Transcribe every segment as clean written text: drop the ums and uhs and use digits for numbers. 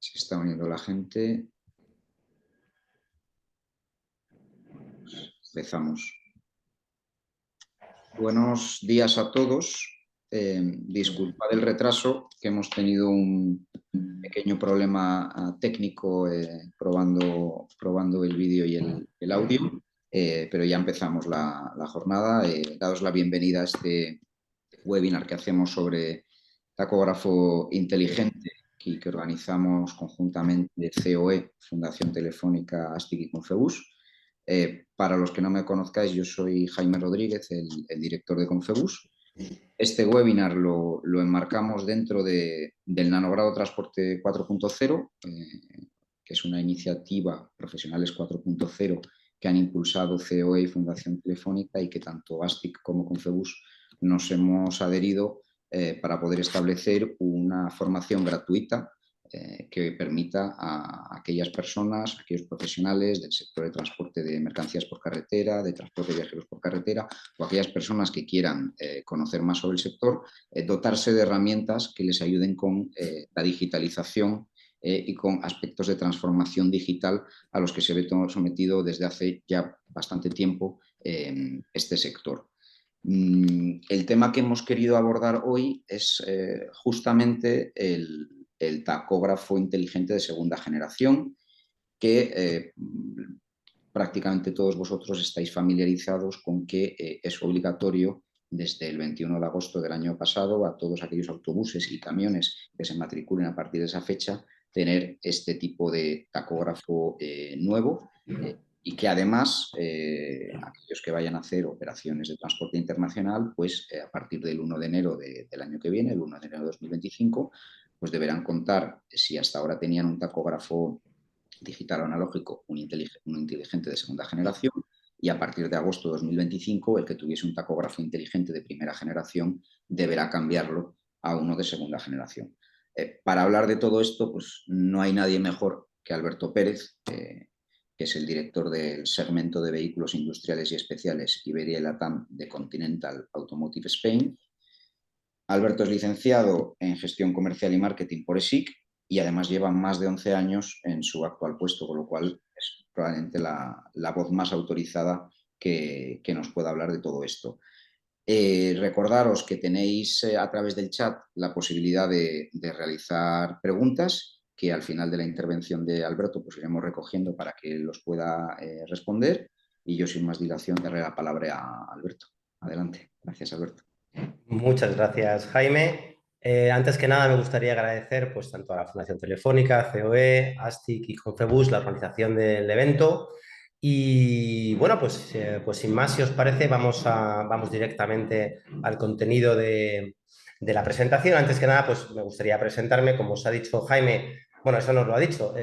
Se está uniendo la gente. Empezamos. Buenos días a todos. Disculpad el retraso, que hemos tenido un pequeño problema técnico probando el vídeo y el audio, pero ya empezamos la jornada. Daos la bienvenida a este webinar que hacemos sobre tacógrafo inteligente que organizamos conjuntamente COE, Fundación Telefónica, ASTIC y Confebus. Para los que no me conozcáis, yo soy Jaime Rodríguez, el director de Confebus. Este webinar lo enmarcamos dentro del Nanogrado Transporte 4.0, que es una iniciativa Profesionales 4.0 que han impulsado COE y Fundación Telefónica y que tanto ASTIC como Confebus nos hemos adherido para poder establecer una formación gratuita que permita a aquellas personas, a aquellos profesionales del sector de transporte de mercancías por carretera, de transporte de viajeros por carretera, o aquellas personas que quieran conocer más sobre el sector, dotarse de herramientas que les ayuden con la digitalización y con aspectos de transformación digital a los que se ve sometido desde hace ya bastante tiempo este sector. El tema que hemos querido abordar hoy es justamente el tacógrafo inteligente de segunda generación, que prácticamente todos vosotros estáis familiarizados con que es obligatorio desde el 21 de agosto del año pasado a todos aquellos autobuses y camiones que se matriculen a partir de esa fecha tener este tipo de tacógrafo nuevo y que además aquellos que vayan a hacer operaciones de transporte internacional, pues a partir del 1 de enero del año que viene, el 1 de enero de 2025, pues deberán contar, si hasta ahora tenían un tacógrafo digital o analógico, un inteligente de segunda generación, y a partir de agosto de 2025, el que tuviese un tacógrafo inteligente de primera generación deberá cambiarlo a uno de segunda generación. Para hablar de todo esto, pues no hay nadie mejor que Alberto Pérez, que es el director del segmento de vehículos industriales y especiales Iberia y Latam de Continental Automotive Spain. Alberto es licenciado en Gestión Comercial y Marketing por ESIC y además lleva más de 11 años en su actual puesto, con lo cual es probablemente la voz más autorizada que nos pueda hablar de todo esto. Recordaros que tenéis a través del chat la posibilidad de realizar preguntas que al final de la intervención de Alberto pues iremos recogiendo para que los pueda responder, y yo sin más dilación daré la palabra a Alberto. Adelante. Gracias, Alberto. Muchas gracias, Jaime. Antes que nada me gustaría agradecer pues, tanto a la Fundación Telefónica, COE, ASTIC y Confebus la organización del evento. Y bueno, pues sin más, si os parece, vamos directamente al contenido de la presentación. Antes que nada, pues me gustaría presentarme. Como os ha dicho Jaime, bueno, eso nos lo ha dicho,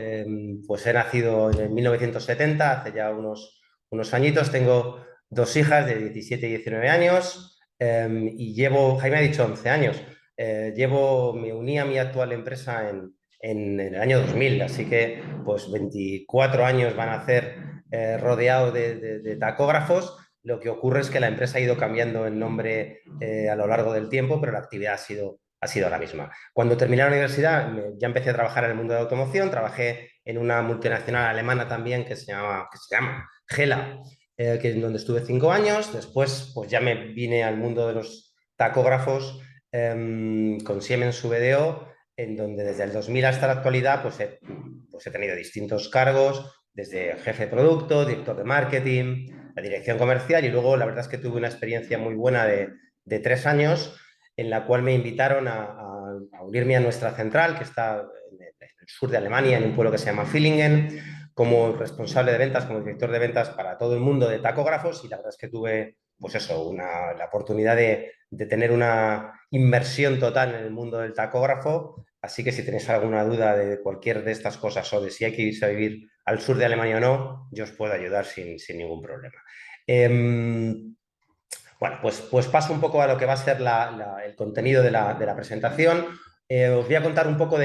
pues he nacido en 1970, hace ya unos añitos. Tengo dos hijas de 17 y 19 años. Y Jaime ha dicho 11 años, me uní a mi actual empresa en el año 2000, así que pues 24 años van a hacer rodeado de tacógrafos. Lo que ocurre es que la empresa ha ido cambiando el nombre a lo largo del tiempo, pero la actividad ha sido la misma. Cuando terminé la universidad ya empecé a trabajar en el mundo de la automoción, trabajé en una multinacional alemana también que se llama Gela, donde estuve 5 años. Después pues ya me vine al mundo de los tacógrafos con Siemens VDO, en donde desde el 2000 hasta la actualidad pues he tenido distintos cargos, desde jefe de producto, director de marketing, la dirección comercial, y luego la verdad es que tuve una experiencia muy buena de 3 años en la cual me invitaron a unirme a nuestra central, que está en el sur de Alemania, en un pueblo que se llama Villingen, como responsable de ventas, como director de ventas para todo el mundo de tacógrafos. Y la verdad es que tuve, pues eso, la oportunidad de tener una inmersión total en el mundo del tacógrafo. Así que si tenéis alguna duda de cualquier de estas cosas o de si hay que irse a vivir al sur de Alemania o no, yo os puedo ayudar sin ningún problema. Bueno, pues paso un poco a lo que va a ser el contenido de la presentación. Os voy a contar un poco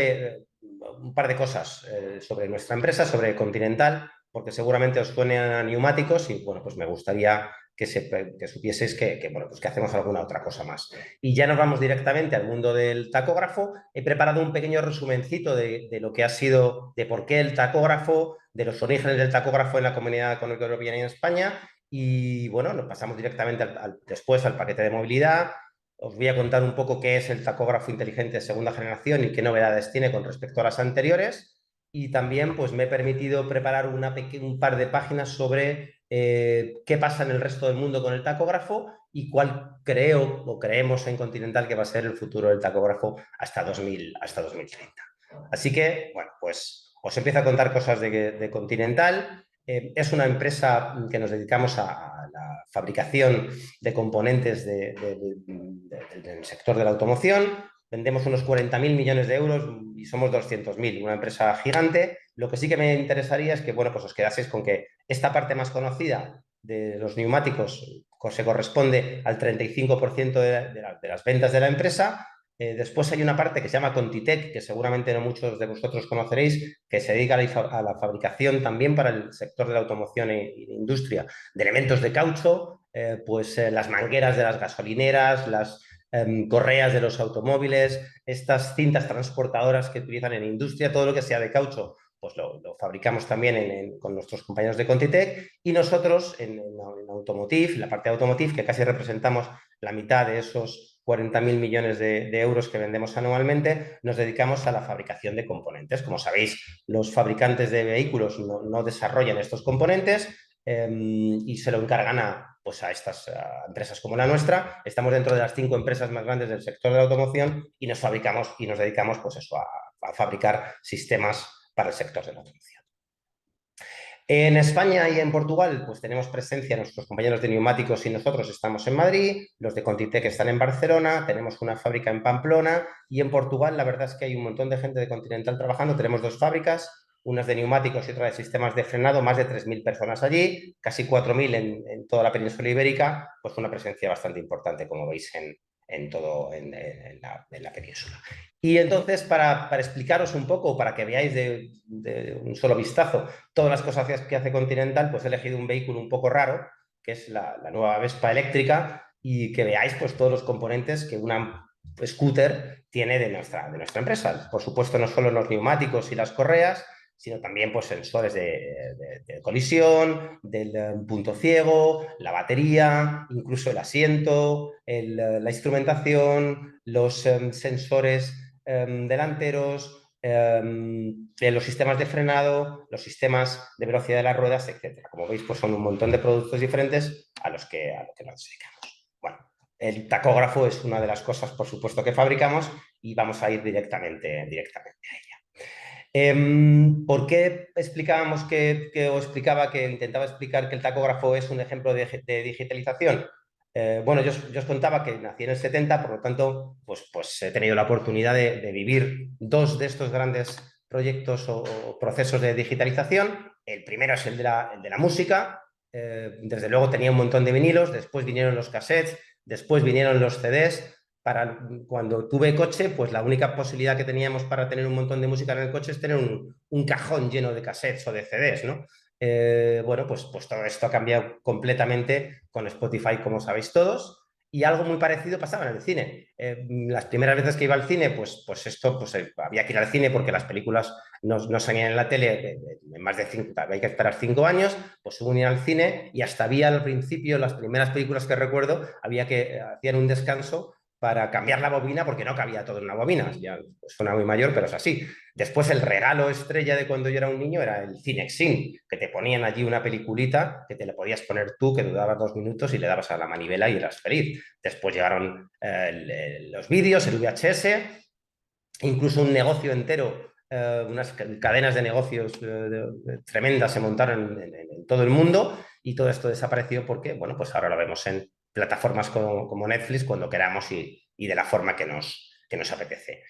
un par de cosas sobre nuestra empresa, sobre Continental, porque seguramente os suenen a neumáticos y bueno, pues me gustaría que supieseis bueno, pues que hacemos alguna otra cosa más. Y ya nos vamos directamente al mundo del tacógrafo. He preparado un pequeño resumencito de lo que ha sido, de por qué el tacógrafo, de los orígenes del tacógrafo en la Comunidad Económica Europea y en España. Y bueno, nos pasamos directamente después al paquete de movilidad. Os voy a contar un poco qué es el tacógrafo inteligente de segunda generación y qué novedades tiene con respecto a las anteriores. Y también pues, me he permitido preparar un par de páginas sobre qué pasa en el resto del mundo con el tacógrafo y cuál creo o creemos en Continental que va a ser el futuro del tacógrafo hasta 2030. Así que, bueno, pues os empiezo a contar cosas de Continental. Es una empresa que nos dedicamos a la fabricación de componentes del sector de la automoción. Vendemos unos 40.000 millones de euros y somos 200.000, una empresa gigante. Lo que sí que me interesaría es que, bueno, pues os quedaseis con que esta parte más conocida de los neumáticos se corresponde al 35% de las ventas de la empresa. Después hay una parte que se llama Contitech, que seguramente no muchos de vosotros conoceréis, que se dedica a la fabricación también para el sector de la automoción y de industria de elementos de caucho, las mangueras de las gasolineras, las correas de los automóviles, estas cintas transportadoras que utilizan en industria, todo lo que sea de caucho, pues lo fabricamos también con nuestros compañeros de Contitech, y nosotros en Automotive, la parte de Automotive, que casi representamos la mitad de esos 40.000 millones de euros que vendemos anualmente, nos dedicamos a la fabricación de componentes. Como sabéis, los fabricantes de vehículos no desarrollan estos componentes y se lo encargan pues a estas empresas como la nuestra. Estamos dentro de las 5 empresas más grandes del sector de la automoción y nos dedicamos pues eso, a fabricar sistemas para el sector de la automoción. En España y en Portugal pues tenemos presencia, nuestros compañeros de neumáticos y nosotros estamos en Madrid, los de Contitech están en Barcelona, tenemos una fábrica en Pamplona, y en Portugal la verdad es que hay un montón de gente de Continental trabajando. Tenemos 2 fábricas, unas de neumáticos y otra de sistemas de frenado, más de 3.000 personas allí, casi 4.000 en toda la península ibérica, pues una presencia bastante importante, como veis, en la península. Y entonces, para explicaros un poco, para que veáis de un solo vistazo todas las cosas que hace Continental, pues he elegido un vehículo un poco raro, que es la nueva Vespa eléctrica, y que veáis pues todos los componentes que una scooter tiene de nuestra empresa. Por supuesto, no solo los neumáticos y las correas, sino también pues, sensores de colisión, del punto ciego, la batería, incluso el asiento, la instrumentación, los sensores delanteros, los sistemas de frenado, los sistemas de velocidad de las ruedas, etc. Como veis, pues son un montón de productos diferentes a lo que nos dedicamos. Bueno, el tacógrafo es una de las cosas, por supuesto, que fabricamos y vamos a ir directamente a ella. ¿Por qué explicaba que intentaba explicar que el tacógrafo es un ejemplo de digitalización? Bueno, yo os contaba que nací en el 70, por lo tanto, pues he tenido la oportunidad de vivir 2 de estos grandes proyectos o procesos de digitalización. El primero es el de la música. Desde luego tenía un montón de vinilos, después vinieron los cassettes, después vinieron los CDs. Cuando tuve coche, pues la única posibilidad que teníamos para tener un montón de música en el coche es tener un cajón lleno de cassettes o de CDs, ¿no? Bueno, pues todo esto ha cambiado completamente con Spotify, como sabéis todos, y algo muy parecido pasaba en el cine. Las primeras veces que iba al cine, había que ir al cine porque las películas no salían en la tele en más de 5, había que esperar 5 años, pues hubo un ir al cine y hasta había al principio, las primeras películas que recuerdo, hacían un descanso para cambiar la bobina porque no cabía todo en una bobina. Ya suena muy mayor, pero es así. Después el regalo estrella de cuando yo era un niño era el Cinexin, que te ponían allí una peliculita que te la podías poner tú, que duraba 2 minutos y le dabas a la manivela y eras feliz. Después llegaron los vídeos, el VHS, incluso un negocio entero, unas cadenas de negocios tremendas se montaron en todo el mundo, y todo esto desapareció porque, bueno, pues ahora lo vemos en plataformas como Netflix cuando queramos y de la forma que nos apetece.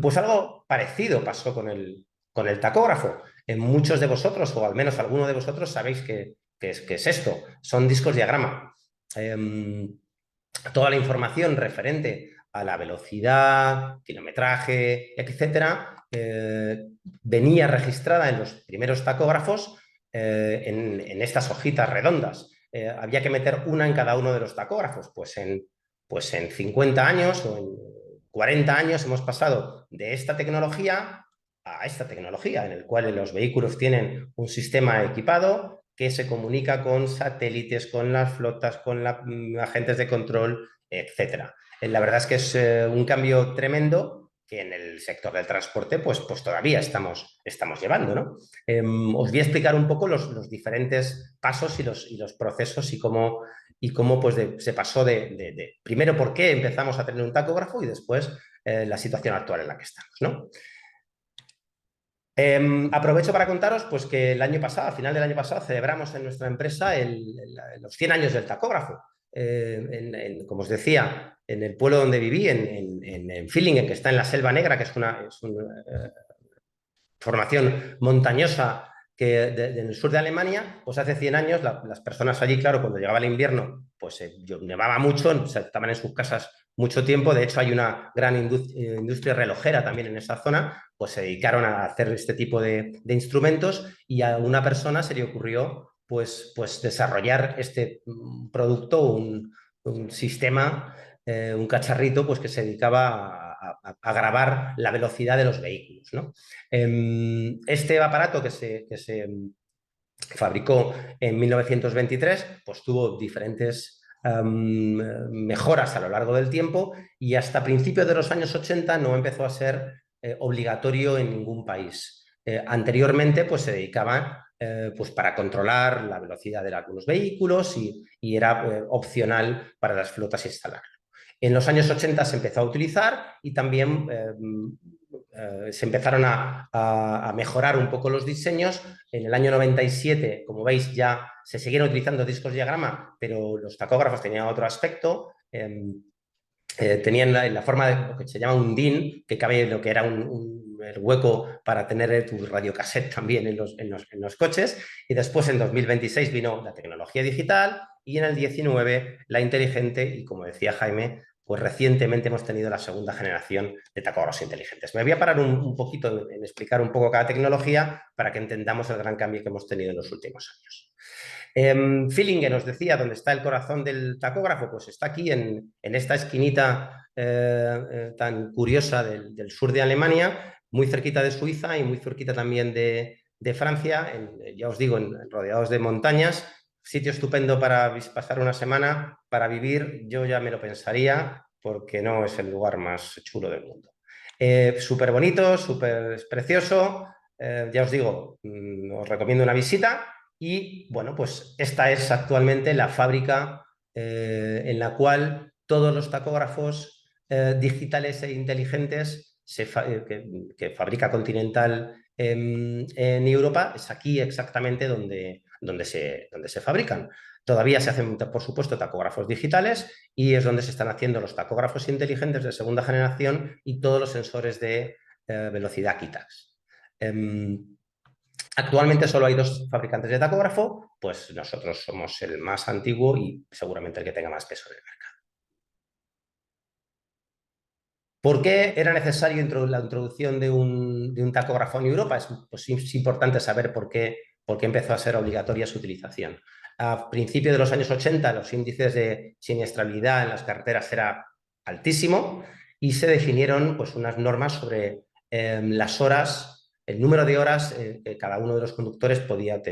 Pues algo parecido pasó con el tacógrafo. Muchos de vosotros, o al menos alguno de vosotros, sabéis qué es esto. Son discos diagrama. Toda la información referente a la velocidad, kilometraje, etcétera, venía registrada en los primeros tacógrafos en estas hojitas redondas. había que meter una en cada uno de los tacógrafos. Pues en 50 años o en 40 años hemos pasado de esta tecnología a esta tecnología, en el cual los vehículos tienen un sistema equipado que se comunica con satélites, con las flotas, con agentes de control, etc. La verdad es que es un cambio tremendo que en el sector del transporte pues todavía estamos llevando, ¿no? Os voy a explicar un poco los diferentes pasos y los procesos y cómo pues se pasó primero por qué empezamos a tener un tacógrafo y después la situación actual en la que estamos, ¿no? Aprovecho para contaros pues, que el año pasado, a final del año pasado, celebramos en nuestra empresa los 100 años del tacógrafo. Como os decía, en el pueblo donde viví, en Villingen, que está en la Selva Negra, que es una formación montañosa en el sur de Alemania, pues hace 100 años las personas allí, claro, cuando llegaba el invierno, pues nevaba mucho, estaban en sus casas mucho tiempo. De hecho, hay una gran industria relojera también en esa zona, pues se dedicaron a hacer este tipo de instrumentos y a una persona se le ocurrió pues desarrollar este producto, un sistema, un cacharrito pues que se dedicaba a grabar la velocidad de los vehículos, ¿no? Este aparato que se fabricó en 1923 pues tuvo diferentes mejoras a lo largo del tiempo y hasta principios de los años 80 no empezó a ser obligatorio en ningún país. Anteriormente pues se dedicaban pues para controlar la velocidad de algunos vehículos y era opcional para las flotas instalarlo. En los años 80 se empezó a utilizar y también se empezaron a mejorar un poco los diseños. En el año 97, como veis, ya se siguieron utilizando discos diagrama, pero los tacógrafos tenían otro aspecto. Tenían la forma de lo que se llama un DIN, que cabe lo que era el hueco para tener tu radiocassette también en los coches. Y después, en 2026, vino la tecnología digital y en el 19 la inteligente y, como decía Jaime, pues recientemente hemos tenido la segunda generación de tacógrafos inteligentes. Me voy a parar un poquito en explicar un poco cada tecnología para que entendamos el gran cambio que hemos tenido en los últimos años. Villingen, os decía, ¿dónde está el corazón del tacógrafo? Pues está aquí en esta esquinita tan curiosa del sur de Alemania, muy cerquita de Suiza y muy cerquita también de Francia, ya os digo, rodeados de montañas. Sitio estupendo para pasar una semana, para vivir, yo ya me lo pensaría, porque no es el lugar más chulo del mundo. Súper bonito, súper precioso, ya os digo, os recomiendo una visita. Y bueno, pues esta es actualmente la fábrica en la cual todos los tacógrafos digitales e inteligentes que fabrica Continental en Europa, es aquí exactamente donde se fabrican. Todavía se hacen, por supuesto, tacógrafos digitales y es donde se están haciendo los tacógrafos inteligentes de segunda generación y todos los sensores de velocidad Kitax. Actualmente solo hay 2 fabricantes de tacógrafo, pues nosotros somos el más antiguo y seguramente el que tenga más peso en el mercado. ¿Por qué era necesario la introducción de un tacógrafo en Europa? Es importante saber por qué empezó a ser obligatoria su utilización. A principios de los años 80 los índices de siniestralidad en las carreteras era altísimo y se definieron pues, unas normas sobre las horas, el número de horas que cada uno de los conductores podía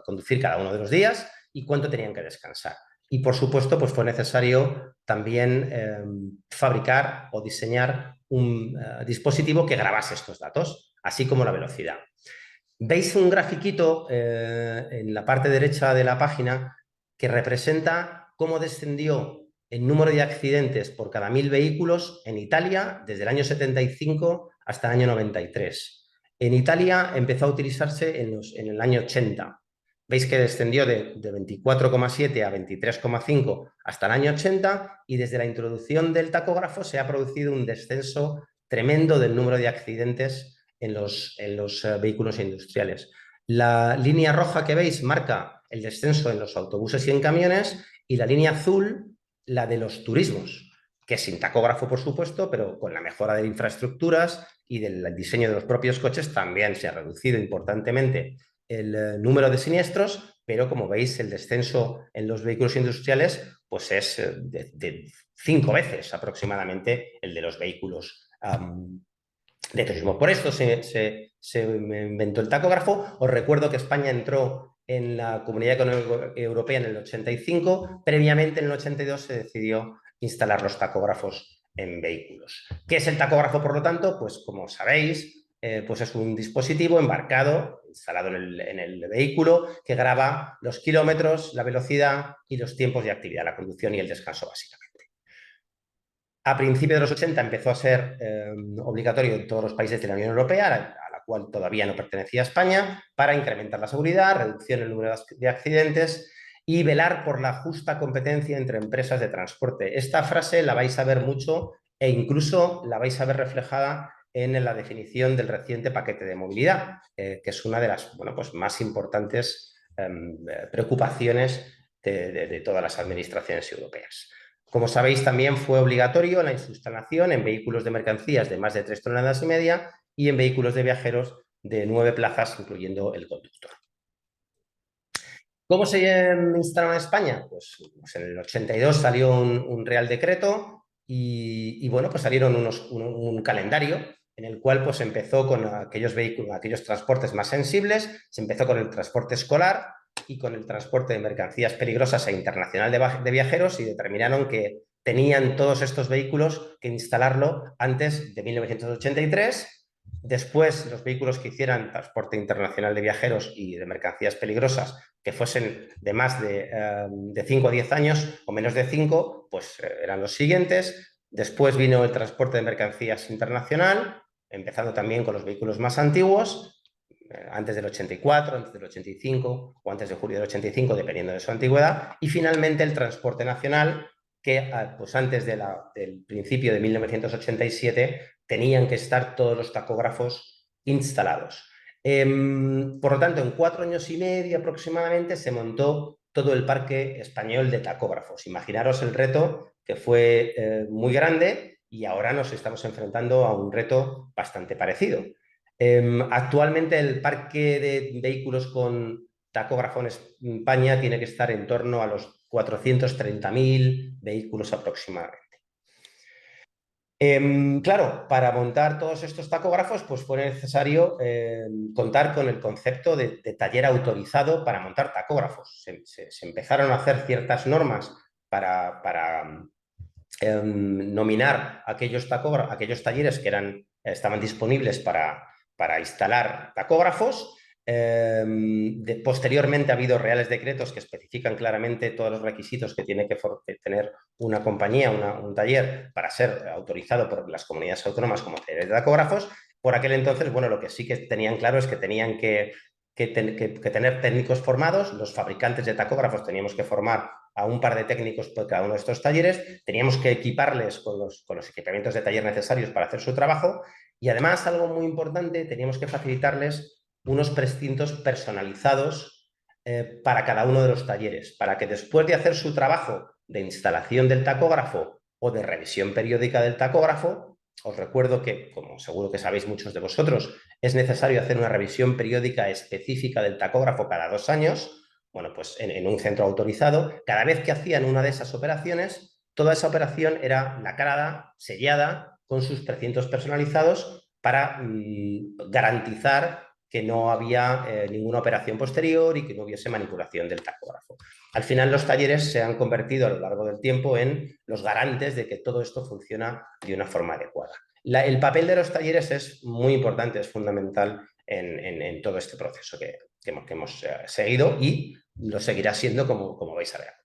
conducir cada uno de los días y cuánto tenían que descansar. Y, por supuesto, pues fue necesario también fabricar o diseñar un dispositivo que grabase estos datos, así como la velocidad. Veis un grafiquito en la parte derecha de la página que representa cómo descendió el número de accidentes por cada 1000 vehículos en Italia desde el año 75 hasta el año 93. En Italia empezó a utilizarse en el año 80. Veis que descendió de 24,7 a 23,5 hasta el año 80 y desde la introducción del tacógrafo se ha producido un descenso tremendo del número de accidentes en los vehículos industriales. La línea roja que veis marca el descenso en los autobuses y en camiones y la línea azul la de los turismos, que sin tacógrafo, por supuesto, pero con la mejora de infraestructuras y del diseño de los propios coches también se ha reducido importantemente el número de siniestros, pero como veis el descenso en los vehículos industriales pues es de 5 veces aproximadamente el de los vehículos de turismo. Por esto se inventó el tacógrafo. Os recuerdo que España entró en la Comunidad Económica Europea en el 85, previamente en el 82 se decidió instalar los tacógrafos en vehículos. ¿Qué es el tacógrafo, por lo tanto? Pues como sabéis, pues es un dispositivo embarcado, instalado en el vehículo, que graba los kilómetros, la velocidad y los tiempos de actividad, la conducción y el descanso, básicamente. A principios de los 80 empezó a ser obligatorio en todos los países de la Unión Europea, a la cual todavía no pertenecía España, para incrementar la seguridad, reducción en el número de accidentes y velar por la justa competencia entre empresas de transporte. Esta frase la vais a ver mucho e incluso la vais a ver reflejada en la definición del reciente paquete de movilidad, que es una de las pues más importantes preocupaciones de todas las administraciones europeas. Como sabéis, también fue obligatorio la instalación en vehículos de mercancías de más de 3,5 toneladas y en vehículos de viajeros de 9 plazas, incluyendo el conductor. ¿Cómo se instaló en España? Pues en el 82 salió un Real Decreto y bueno, pues salieron un calendario en el cual pues empezó con aquellos vehículos, aquellos transportes más sensibles, se empezó con el transporte escolar y con el transporte de mercancías peligrosas e internacional de viajeros, y determinaron que tenían todos estos vehículos que instalarlo antes de 1983. Después, los vehículos que hicieran transporte internacional de viajeros y de mercancías peligrosas que fuesen de más de 5 a 10 años o menos de 5, pues eran los siguientes. Después vino el transporte de mercancías internacional, empezando también con los vehículos más antiguos, antes del 84, antes del 85 o antes de julio del 85, dependiendo de su antigüedad. Y finalmente el transporte nacional, que pues antes del principio de 1987 tenían que estar todos los tacógrafos instalados. Por lo tanto, en 4 años y medio aproximadamente se montó todo el parque español de tacógrafos. Imaginaros el reto, que fue muy grande, y ahora nos estamos enfrentando a un reto bastante parecido. Actualmente el parque de vehículos con tacógrafo en España tiene que estar en torno a los 430.000 vehículos aproximadamente. Claro, para montar todos estos tacógrafos pues fue necesario contar con el concepto de taller autorizado para montar tacógrafos. Se empezaron a hacer ciertas normas para nominar aquellos talleres que estaban disponibles para instalar tacógrafos. Posteriormente ha habido reales decretos que especifican claramente todos los requisitos que tiene que tener una compañía, un taller, para ser autorizado por las comunidades autónomas como taller de tacógrafos. Por aquel entonces, bueno, lo que sí que tenían claro es que tenían que tener técnicos formados. Los fabricantes de tacógrafos teníamos que formar a un par de técnicos por cada uno de estos talleres, teníamos que equiparles con los equipamientos de taller necesarios para hacer su trabajo, y además, algo muy importante, teníamos que facilitarles unos precintos personalizados para cada uno de los talleres, para que después de hacer su trabajo de instalación del tacógrafo o de revisión periódica del tacógrafo, os recuerdo que, como seguro que sabéis muchos de vosotros, es necesario hacer una revisión periódica específica del tacógrafo cada 2 años. Bueno, pues en un centro autorizado, cada vez que hacían una de esas operaciones, toda esa operación era lacrada, sellada, con sus precintos personalizados para garantizar que no había ninguna operación posterior y que no hubiese manipulación del tacógrafo. Al final, los talleres se han convertido a lo largo del tiempo en los garantes de que todo esto funciona de una forma adecuada. El papel de los talleres es muy importante, es fundamental en todo este proceso que hemos seguido, y lo seguirá siendo, como vais a ver a continuación.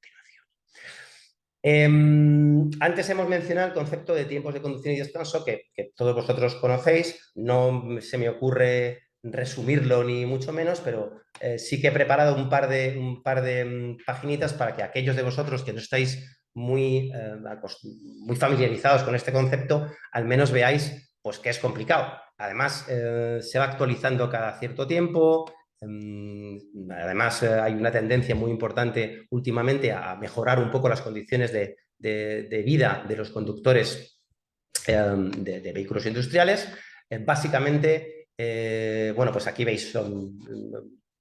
Antes hemos mencionado el concepto de tiempos de conducción y descanso, que todos vosotros conocéis. No se me ocurre resumirlo ni mucho menos, pero sí que he preparado un par de paginitas para que aquellos de vosotros que no estáis muy familiarizados con este concepto, al menos veáis pues que es complicado. Además, se va actualizando cada cierto tiempo. Además, hay una tendencia muy importante últimamente a mejorar un poco las condiciones de vida de los conductores de vehículos industriales. Básicamente, bueno, pues aquí veis, son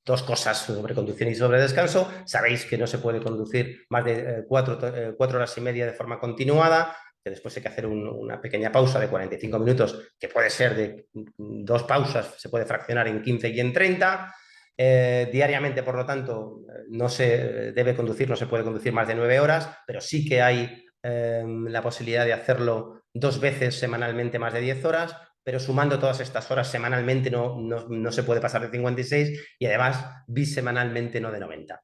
dos cosas sobre conducción y sobre descanso. Sabéis que no se puede conducir más de 4 horas y media de forma continuada, que después hay que hacer una pequeña pausa de 45 minutos, que puede ser de 2 pausas, se puede fraccionar en 15 y en 30. Diariamente, por lo tanto, no se debe conducir, no se puede conducir más de 9 horas, pero sí que hay la posibilidad de hacerlo 2 veces semanalmente más de 10 horas, pero sumando todas estas horas semanalmente no se puede pasar de 56 y además bisemanalmente no de 90.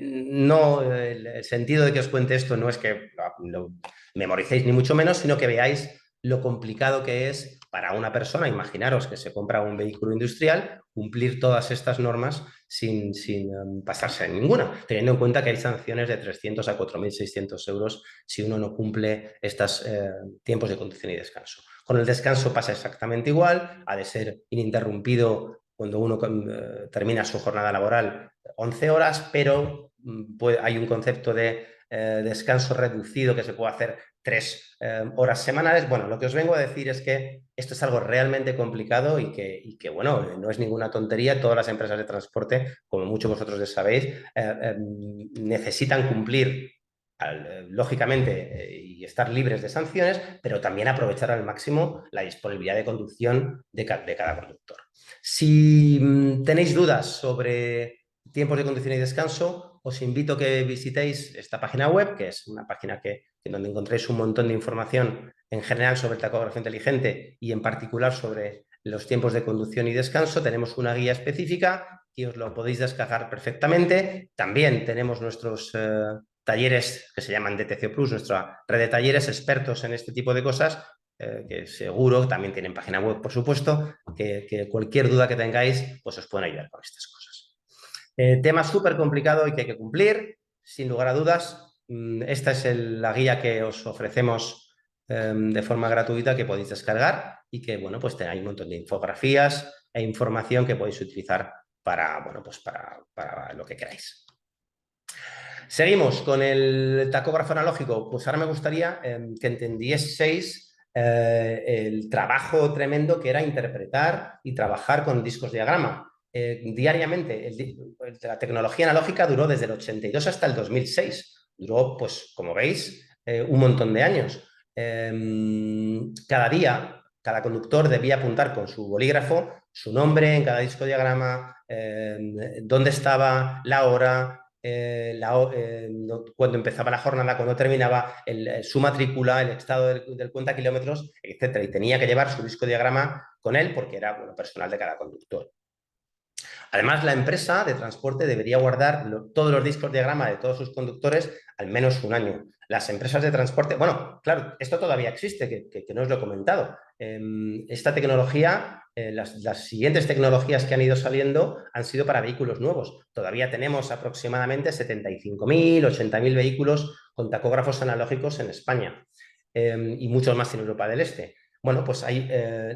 No, el sentido de que os cuente esto no es que lo memoricéis ni mucho menos, sino que veáis lo complicado que es para una persona, imaginaros que se compra un vehículo industrial, cumplir todas estas normas sin pasarse en ninguna, teniendo en cuenta que hay sanciones de 300 a 4.600 euros si uno no cumple estos tiempos de conducción y descanso. Con el descanso pasa exactamente igual, ha de ser ininterrumpido cuando uno termina su jornada laboral 11 horas, pero hay un concepto de descanso reducido que se puede hacer 3 horas semanales. Bueno, lo que os vengo a decir es que esto es algo realmente complicado y que bueno, no es ninguna tontería. Todas las empresas de transporte, como muchos vosotros ya sabéis, necesitan cumplir lógicamente y estar libres de sanciones, pero también aprovechar al máximo la disponibilidad de conducción de cada conductor. Si tenéis dudas sobre tiempos de conducción y descanso, os invito a que visitéis esta página web, que es una página donde encontréis un montón de información en general sobre el tacógrafo inteligente y en particular sobre los tiempos de conducción y descanso. Tenemos una guía específica que os lo podéis descargar perfectamente. También tenemos nuestros talleres que se llaman DTCO Plus, nuestra red de talleres expertos en este tipo de cosas, que seguro también tienen página web, por supuesto, que cualquier duda que tengáis, pues os pueden ayudar con estas cosas. Tema súper complicado y que hay que cumplir, sin lugar a dudas. Esta es la guía que os ofrecemos de forma gratuita, que podéis descargar y que, bueno, pues tenéis un montón de infografías e información que podéis utilizar para, bueno, pues para lo que queráis. Seguimos con el tacógrafo analógico. Pues ahora me gustaría que entendieseis el trabajo tremendo que era interpretar y trabajar con discos diagrama. Diariamente, la tecnología analógica duró desde el 82 hasta el 2006. Duró, pues, como veis, un montón de años. Cada día, cada conductor debía apuntar con su bolígrafo su nombre en cada disco diagrama, dónde estaba, la hora, cuando empezaba la jornada, cuando terminaba, su matrícula, el estado del cuenta kilómetros, etcétera. Y tenía que llevar su disco diagrama con él porque era, bueno, personal de cada conductor. Además, la empresa de transporte debería guardar todos los discos diagrama de todos sus conductores al menos un año. Las empresas de transporte, bueno, claro, esto todavía existe, que no os lo he comentado. Esta tecnología, las siguientes tecnologías que han ido saliendo han sido para vehículos nuevos. Todavía tenemos aproximadamente 75.000, 80.000 vehículos con tacógrafos analógicos en España y muchos más en Europa del Este. Bueno, pues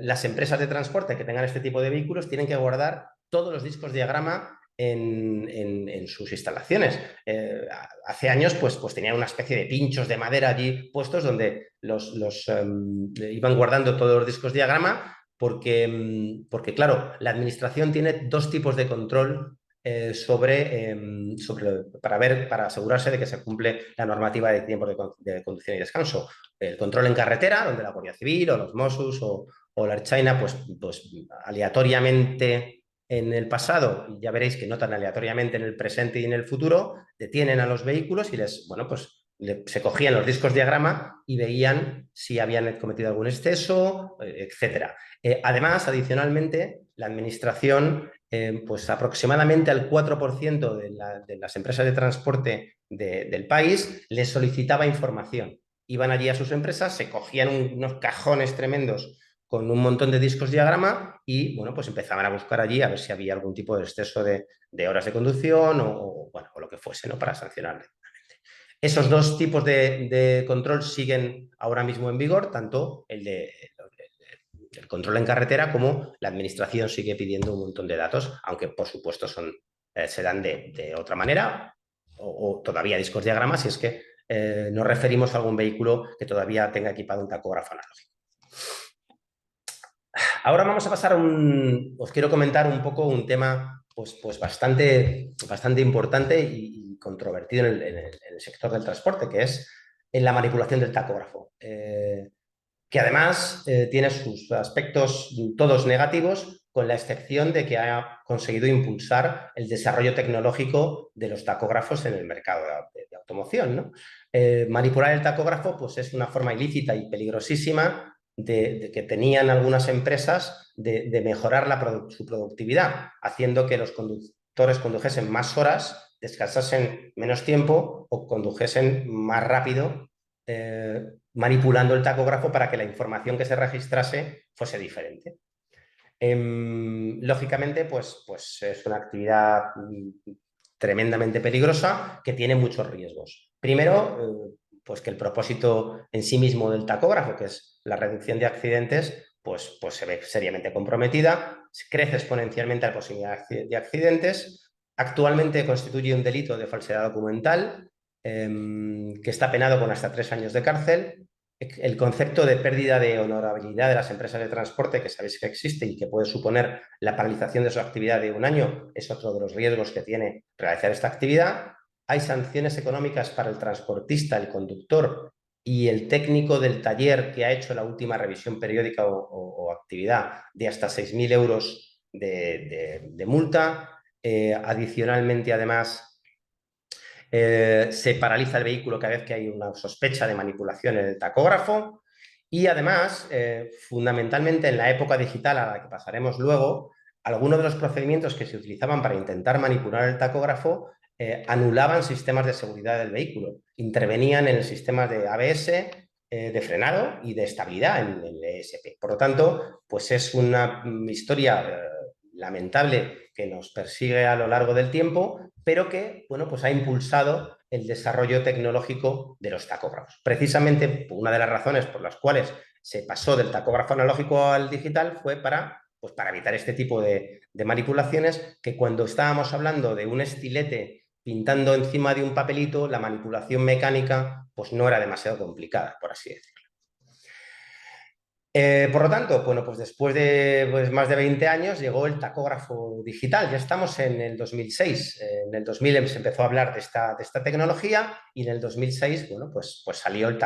las empresas de transporte que tengan este tipo de vehículos tienen que guardar todos los discos diagrama en sus instalaciones. Hace años pues tenían una especie de pinchos de madera allí puestos donde iban guardando todos los discos diagrama porque, claro, la administración tiene 2 tipos de control para asegurarse de que se cumple la normativa de tiempos de conducción y descanso. El control en carretera, donde la Guardia Civil o los Mossos o la Ertzaintza pues aleatoriamente en el pasado, y ya veréis que no tan aleatoriamente en el presente y en el futuro, detienen a los vehículos y se cogían los discos diagrama y veían si habían cometido algún exceso, etcétera. Además, adicionalmente, la administración, pues aproximadamente al 4% de las empresas de transporte del país les solicitaba información. Iban allí a sus empresas, se cogían unos cajones tremendos con un montón de discos diagrama y, bueno, pues empezaban a buscar allí a ver si había algún tipo de exceso de horas de conducción o lo que fuese, ¿no?, para sancionarle. Esos 2 tipos de control siguen ahora mismo en vigor, tanto el control en carretera como la administración sigue pidiendo un montón de datos, aunque por supuesto se dan de otra manera o todavía discos diagrama si es que nos referimos a algún vehículo que todavía tenga equipado un tacógrafo analógico. Ahora vamos a pasar os quiero comentar un poco un tema pues bastante importante y controvertido en el sector del transporte, que es en la manipulación del tacógrafo, que además tiene sus aspectos todos negativos, con la excepción de que ha conseguido impulsar el desarrollo tecnológico de los tacógrafos en el mercado de automoción, ¿no? Manipular el tacógrafo pues, es una forma ilícita y peligrosísima de que tenían algunas empresas de mejorar su productividad, haciendo que los conductores condujesen más horas, descansasen menos tiempo o condujesen más rápido, manipulando el tacógrafo para que la información que se registrase fuese diferente. Lógicamente, pues es una actividad tremendamente peligrosa que tiene muchos riesgos. Primero, pues que el propósito en sí mismo del tacógrafo, que es la reducción de accidentes, pues se ve seriamente comprometida, crece exponencialmente la posibilidad de accidentes. Actualmente constituye un delito de falsedad documental que está penado con hasta 3 años de cárcel. El concepto de pérdida de honorabilidad de las empresas de transporte, que sabéis que existe y que puede suponer la paralización de su actividad de 1 año, es otro de los riesgos que tiene realizar esta actividad. Hay sanciones económicas para el transportista, el conductor y el técnico del taller que ha hecho la última revisión periódica o actividad de hasta 6.000 euros de multa. Adicionalmente, además, se paraliza el vehículo cada vez que hay una sospecha de manipulación en el tacógrafo y además, fundamentalmente en la época digital a la que pasaremos luego, algunos de los procedimientos que se utilizaban para intentar manipular el tacógrafo anulaban sistemas de seguridad del vehículo, intervenían en el sistema de ABS, de frenado y de estabilidad en el ESP. Por lo tanto, pues es una historia lamentable que nos persigue a lo largo del tiempo, pero que, bueno, pues ha impulsado el desarrollo tecnológico de los tacógrafos. Precisamente una de las razones por las cuales se pasó del tacógrafo analógico al digital fue para evitar este tipo de manipulaciones, que cuando estábamos hablando de un estilete pintando encima de un papelito, la manipulación mecánica pues no era demasiado complicada, por así decirlo. Por lo tanto, bueno, pues después de más de 20 años llegó el tacógrafo digital. Ya estamos en el 2006. En el 2000 se empezó a hablar de esta tecnología y en el 2006, bueno, pues salió el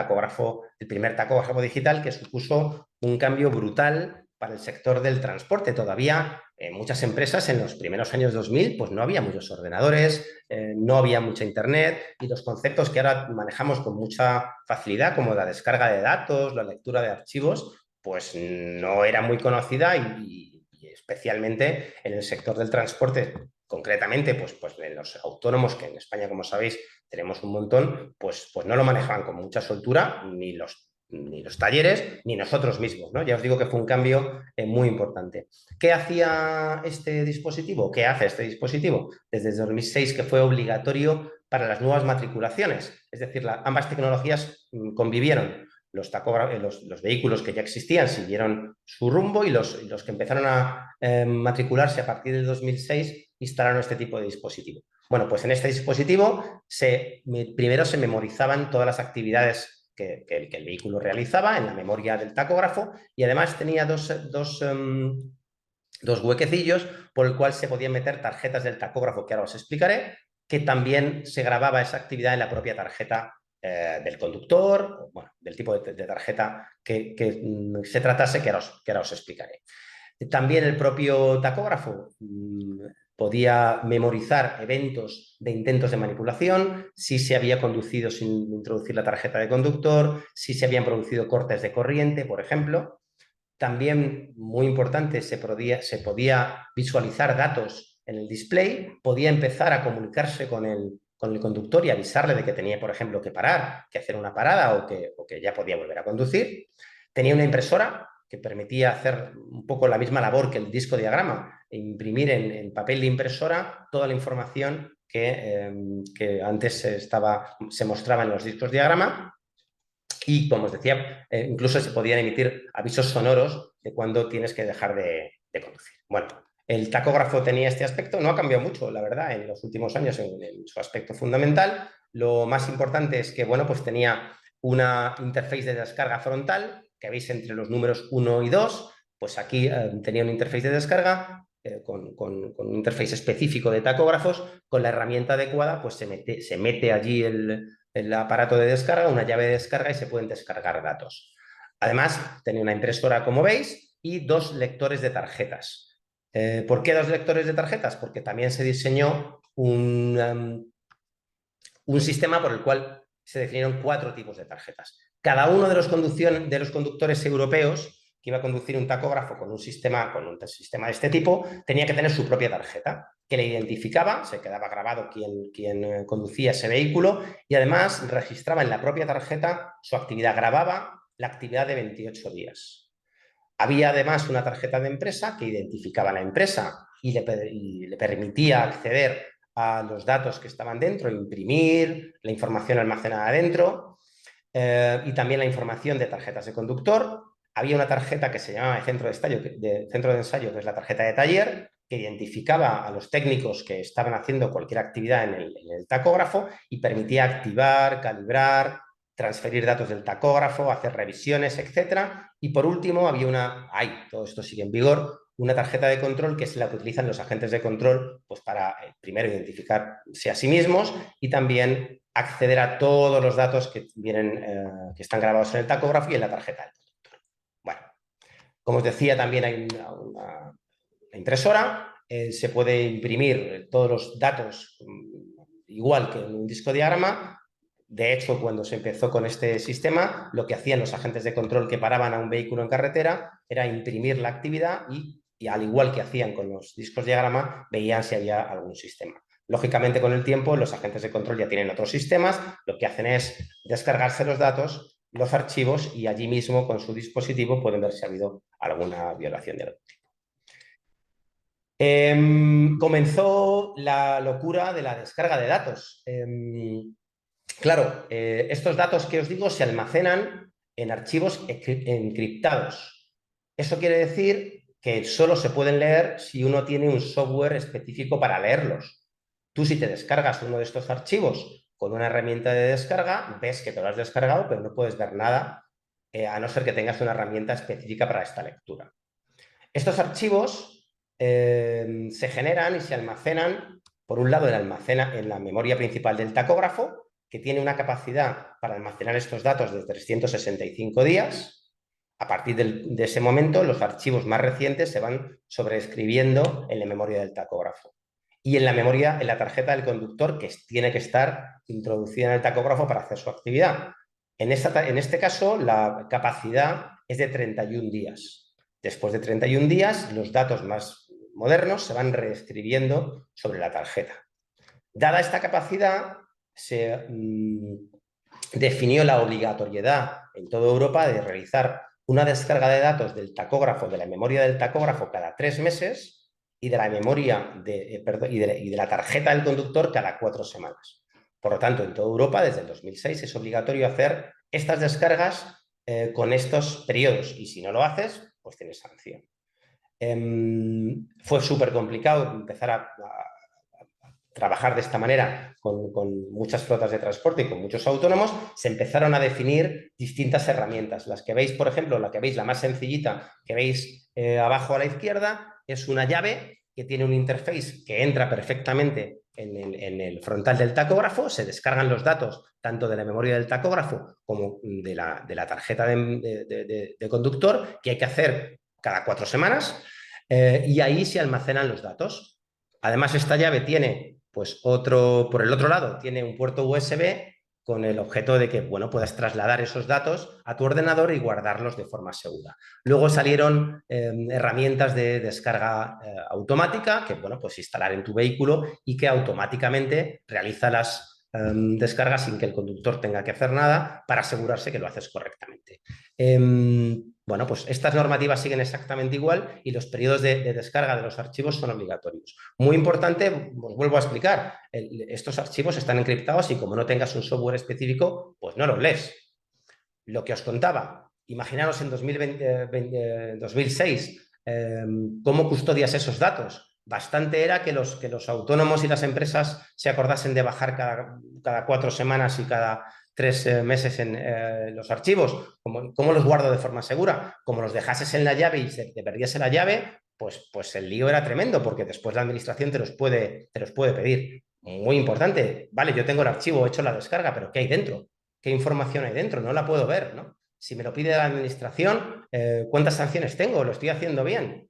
primer tacógrafo digital, que supuso un cambio brutal para el sector del transporte. Todavía muchas empresas en los primeros años 2000 pues no había muchos ordenadores, no había mucha internet y los conceptos que ahora manejamos con mucha facilidad, como la descarga de datos, la lectura de archivos, pues no era muy conocida y especialmente en el sector del transporte, concretamente pues en los autónomos, que en España, como sabéis, tenemos un montón, pues no lo manejaban con mucha soltura ni los talleres ni nosotros mismos, ¿no? Ya os digo que fue un cambio muy importante. ¿Qué hacía este dispositivo? ¿Qué hace este dispositivo? Desde 2006, que fue obligatorio para las nuevas matriculaciones, es decir, ambas tecnologías convivieron. Los vehículos que ya existían siguieron su rumbo y los que empezaron a matricularse a partir del 2006 instalaron este tipo de dispositivo. Bueno, pues en este dispositivo primero se memorizaban todas las actividades que el vehículo realizaba en la memoria del tacógrafo y además tenía dos huequecillos por el cual se podían meter tarjetas del tacógrafo, que ahora os explicaré, que también se grababa esa actividad en la propia tarjeta del conductor, bueno, del tipo de tarjeta que se tratase, que ahora os explicaré. También el propio tacógrafo podía memorizar eventos de intentos de manipulación, si se había conducido sin introducir la tarjeta de conductor, si se habían producido cortes de corriente, por ejemplo. También, muy importante, se podía visualizar datos en el display, podía empezar a comunicarse con el conductor y avisarle de que tenía, por ejemplo, que parar, que hacer una parada o que ya podía volver a conducir. Tenía una impresora que permitía hacer un poco la misma labor que el disco diagrama, imprimir en papel de impresora toda la información que antes se mostraba en los discos diagrama. Y, como os decía, incluso se podían emitir avisos sonoros de cuando tienes que dejar de conducir. Bueno, el tacógrafo tenía este aspecto, no ha cambiado mucho, la verdad, en los últimos años en su aspecto fundamental. Lo más importante es que, bueno, pues tenía una interface de descarga frontal, que veis entre los números 1 y 2, pues aquí tenía un interface de descarga, con un interface específico de tacógrafos, con la herramienta adecuada, pues se mete allí el aparato de descarga, una llave de descarga y se pueden descargar datos. Además, tenía una impresora, como veis, y 2 lectores de tarjetas. ¿Por qué 2 lectores de tarjetas? Porque también se diseñó un sistema por el cual se definieron 4 tipos de tarjetas. Cada uno de los conductores europeos que iba a conducir un tacógrafo con un sistema de este tipo, tenía que tener su propia tarjeta, que le identificaba, se quedaba grabado quién conducía ese vehículo y además registraba en la propia tarjeta su actividad, grababa la actividad de 28 días. Había además una tarjeta de empresa que identificaba a la empresa y le permitía acceder a los datos que estaban dentro, imprimir la información almacenada dentro y también la información de tarjetas de conductor. Había una tarjeta que se llamaba centro de ensayo, que es la tarjeta de taller, que identificaba a los técnicos que estaban haciendo cualquier actividad en el tacógrafo y permitía activar, calibrar, transferir datos del tacógrafo, hacer revisiones, etcétera. Y por último había todo esto sigue en vigor, una tarjeta de control que es la que utilizan los agentes de control pues para primero identificarse a sí mismos y también acceder a todos los datos que están grabados en el tacógrafo y en la tarjeta del conductor. Bueno, como os decía, también hay una impresora, se puede imprimir todos los datos igual que en un disco diagrama. De hecho, cuando se empezó con este sistema, lo que hacían los agentes de control que paraban a un vehículo en carretera era imprimir la actividad y al igual que hacían con los discos diagrama, veían si había algún sistema. Lógicamente, con el tiempo, los agentes de control ya tienen otros sistemas, lo que hacen es descargarse los datos, los archivos, y allí mismo, con su dispositivo, pueden ver si ha habido alguna violación de algún tipo. Comenzó la locura de la descarga de datos. Claro, estos datos que os digo se almacenan en archivos encriptados. Eso quiere decir que solo se pueden leer si uno tiene un software específico para leerlos. Tú, si te descargas uno de estos archivos con una herramienta de descarga, ves que te lo has descargado, pero no puedes ver nada, a no ser que tengas una herramienta específica para esta lectura. Estos archivos se generan y se almacenan, por un lado, en la memoria principal del tacógrafo, que tiene una capacidad para almacenar estos datos de 365 días. A partir de ese momento, los archivos más recientes se van sobreescribiendo en la memoria del tacógrafo. Y en la tarjeta del conductor, que tiene que estar introducida en el tacógrafo para hacer su actividad. En este caso, la capacidad es de 31 días. Después de 31 días, los datos más modernos se van reescribiendo sobre la tarjeta. Dada esta capacidad, se definió la obligatoriedad en toda Europa de realizar una descarga de datos del tacógrafo, de la memoria del tacógrafo, cada 3 meses y de la memoria y de la tarjeta del conductor cada 4 semanas. Por lo tanto, en toda Europa, desde el 2006, es obligatorio hacer estas descargas con estos periodos, y si no lo haces, pues tienes sanción. Fue súper complicado empezar a trabajar de esta manera con muchas flotas de transporte y con muchos autónomos. Se empezaron a definir distintas herramientas. Las que veis, por ejemplo, la más sencillita que veis abajo a la izquierda, es una llave que tiene un interface que entra perfectamente en el frontal del tacógrafo. Se descargan los datos tanto de la memoria del tacógrafo como de la tarjeta de conductor, que hay que hacer cada 4 semanas, y ahí se almacenan los datos. Además, esta llave tiene pues por el otro lado, tiene un puerto USB con el objeto de que, bueno, puedas trasladar esos datos a tu ordenador y guardarlos de forma segura. Luego salieron herramientas de descarga automática que, bueno, pues instalar en tu vehículo y que automáticamente realiza las descargas sin que el conductor tenga que hacer nada, para asegurarse que lo haces correctamente. Bueno, pues estas normativas siguen exactamente igual y los periodos de descarga de los archivos son obligatorios. Muy importante, os vuelvo a explicar, estos archivos están encriptados y como no tengas un software específico, pues no los lees. Lo que os contaba, imaginaros en 2006, ¿cómo custodias esos datos? Bastante era que los autónomos y las empresas se acordasen de bajar cada 4 semanas y cada 3 meses en los archivos. ¿Cómo los guardo de forma segura? Como los dejases en la llave y te perdiese la llave, pues el lío era tremendo, porque después la administración te los puede pedir. Muy importante, vale, yo tengo el archivo, he hecho la descarga, pero ¿qué hay dentro? ¿Qué información hay dentro? No la puedo ver, ¿no? Si me lo pide la administración, ¿cuántas sanciones tengo? ¿Lo estoy haciendo bien?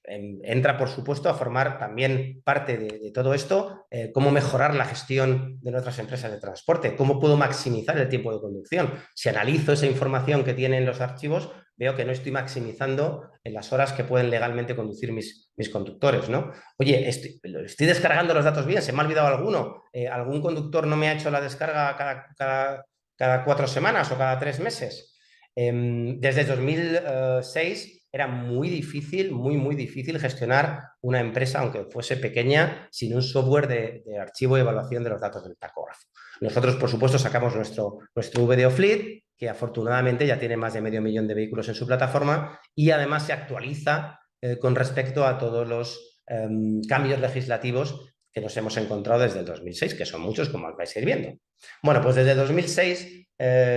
Entra, por supuesto, a formar también parte de todo esto, cómo mejorar la gestión de nuestras empresas de transporte, cómo puedo maximizar el tiempo de conducción. Si analizo esa información que tienen los archivos, veo que no estoy maximizando en las horas que pueden legalmente conducir mis conductores, ¿no? Oye, estoy descargando los datos bien, ¿se me ha olvidado alguno? ¿Algún conductor no me ha hecho la descarga cada 4 semanas o cada 3 meses? Desde 2006 era muy difícil, muy difícil gestionar una empresa, aunque fuese pequeña, sin un software de archivo y evaluación de los datos del tacógrafo. Nosotros, por supuesto, sacamos nuestro VDO Fleet, que afortunadamente ya tiene más de 500.000 de vehículos en su plataforma y además se actualiza con respecto a todos los cambios legislativos que nos hemos encontrado desde el 2006, que son muchos, como vais a ir viendo. Bueno, pues desde el 2006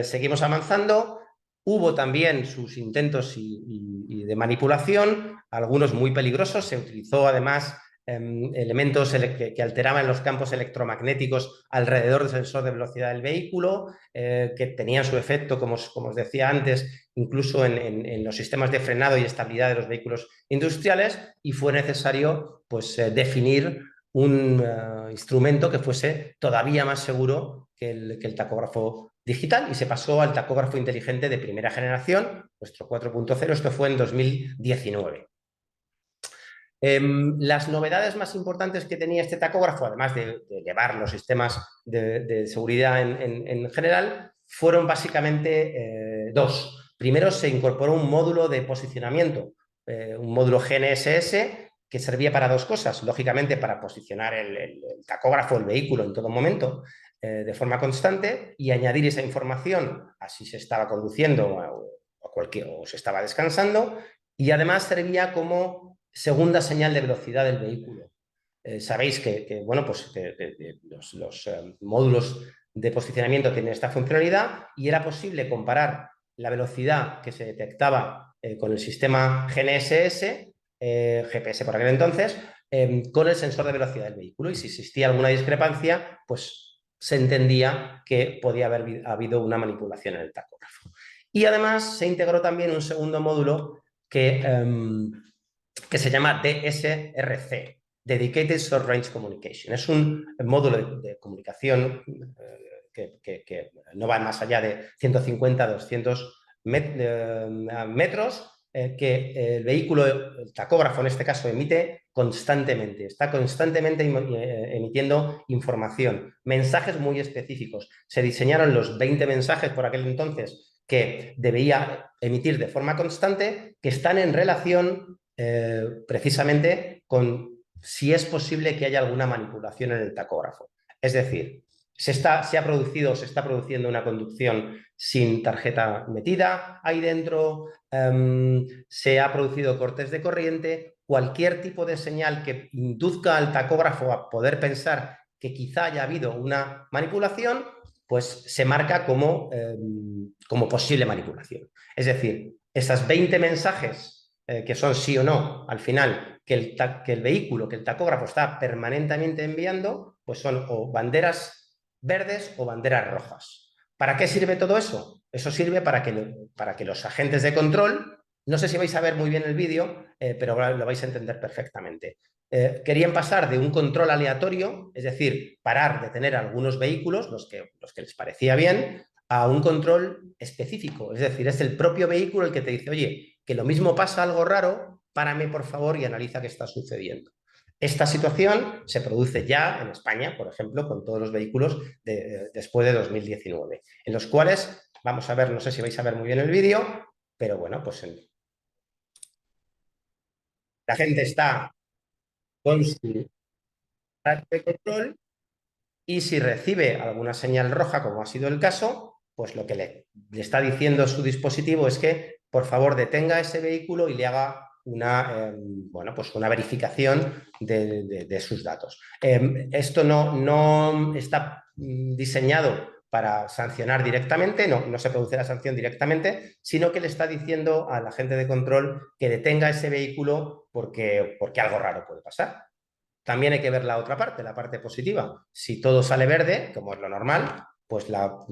seguimos avanzando. Hubo también sus intentos y de manipulación, algunos muy peligrosos. Se utilizó además elementos que alteraban los campos electromagnéticos alrededor del sensor de velocidad del vehículo, que tenían su efecto, como os decía antes, incluso en los sistemas de frenado y estabilidad de los vehículos industriales, y fue necesario pues, definir un instrumento que fuese todavía más seguro que el tacógrafo digital, y se pasó al tacógrafo inteligente de primera generación, nuestro 4.0, esto fue en 2019. Las novedades más importantes que tenía este tacógrafo, además de llevar los sistemas de seguridad en general, fueron básicamente dos. Primero, se incorporó un módulo de posicionamiento, un módulo GNSS, que servía para dos cosas. Lógicamente, para posicionar el tacógrafo, el vehículo, en todo momento, de forma constante, y añadir esa información a si se estaba conduciendo o se estaba descansando, y además servía como segunda señal de velocidad del vehículo. Sabéis que bueno, pues los módulos de posicionamiento tienen esta funcionalidad, y era posible comparar la velocidad que se detectaba con el sistema GNSS, GPS por aquel entonces, con el sensor de velocidad del vehículo, y si existía alguna discrepancia, pues se entendía que podía haber habido una manipulación en el tacógrafo. Y además se integró también un segundo módulo que se llama DSRC, Dedicated Short Range Communication. Es un módulo de comunicación que no va más allá de 150 a 200 metros, que el vehículo, el tacógrafo en este caso, emite constantemente, está constantemente emitiendo información, mensajes muy específicos. Se diseñaron los 20 mensajes por aquel entonces que debía emitir de forma constante, que están en relación precisamente con si es posible que haya alguna manipulación en el tacógrafo. Es decir, se está produciendo una conducción sin tarjeta metida ahí dentro, se ha producido cortes de corriente, cualquier tipo de señal que induzca al tacógrafo a poder pensar que quizá haya habido una manipulación, pues se marca como posible manipulación. Es decir, esas 20 mensajes que son sí o no, al final, que el vehículo, que el tacógrafo está permanentemente enviando, pues son o banderas verdes o banderas rojas. ¿Para qué sirve todo eso? Eso sirve para que los agentes de control, no sé si vais a ver muy bien el vídeo, pero lo vais a entender perfectamente. Querían pasar de un control aleatorio, es decir, parar, detener algunos vehículos, los que les parecía bien, a un control específico. Es decir, es el propio vehículo el que te dice, oye, que lo mismo pasa algo raro, párame por favor y analiza qué está sucediendo. Esta situación se produce ya en España, por ejemplo, con todos los vehículos después de 2019, en los cuales, vamos a ver, no sé si vais a ver muy bien el vídeo, pero bueno, pues la gente está con su radio de control, y si recibe alguna señal roja, como ha sido el caso, pues lo que le está diciendo su dispositivo es que, por favor, detenga ese vehículo y le haga pues una verificación de sus datos. Esto no está diseñado para sancionar directamente, no se produce la sanción directamente, sino que le está diciendo al agente de control que detenga ese vehículo porque algo raro puede pasar. También hay que ver la otra parte, la parte positiva. Si todo sale verde, como es lo normal, pues la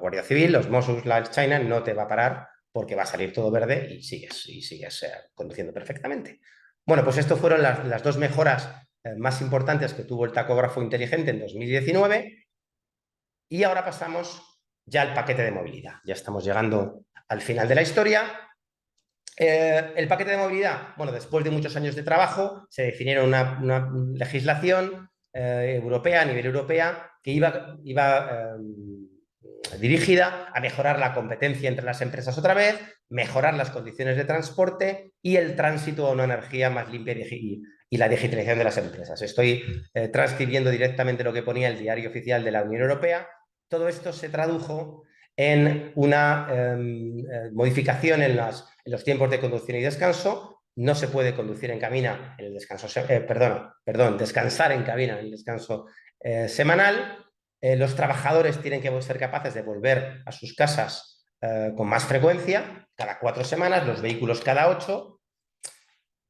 Guardia Civil, los Mossos, la China, no te va a parar porque va a salir todo verde y sigues conduciendo perfectamente. Bueno, pues estas fueron las dos mejoras más importantes que tuvo el tacógrafo inteligente en 2019 y ahora pasamos ya al paquete de movilidad. Ya estamos llegando al final de la historia. El paquete de movilidad, bueno, después de muchos años de trabajo, se definieron una legislación europea, a nivel europea, que iba dirigida a mejorar la competencia entre las empresas otra vez, mejorar las condiciones de transporte y el tránsito a una energía más limpia y la digitalización de las empresas. Estoy transcribiendo directamente lo que ponía el Diario Oficial de la Unión Europea. Todo esto se tradujo en una modificación en los tiempos de conducción y descanso. No se puede conducir en cabina en el descanso, descansar en cabina en el descanso semanal. Los trabajadores tienen que ser capaces de volver a sus casas con más frecuencia, cada 4 semanas, los vehículos cada 8.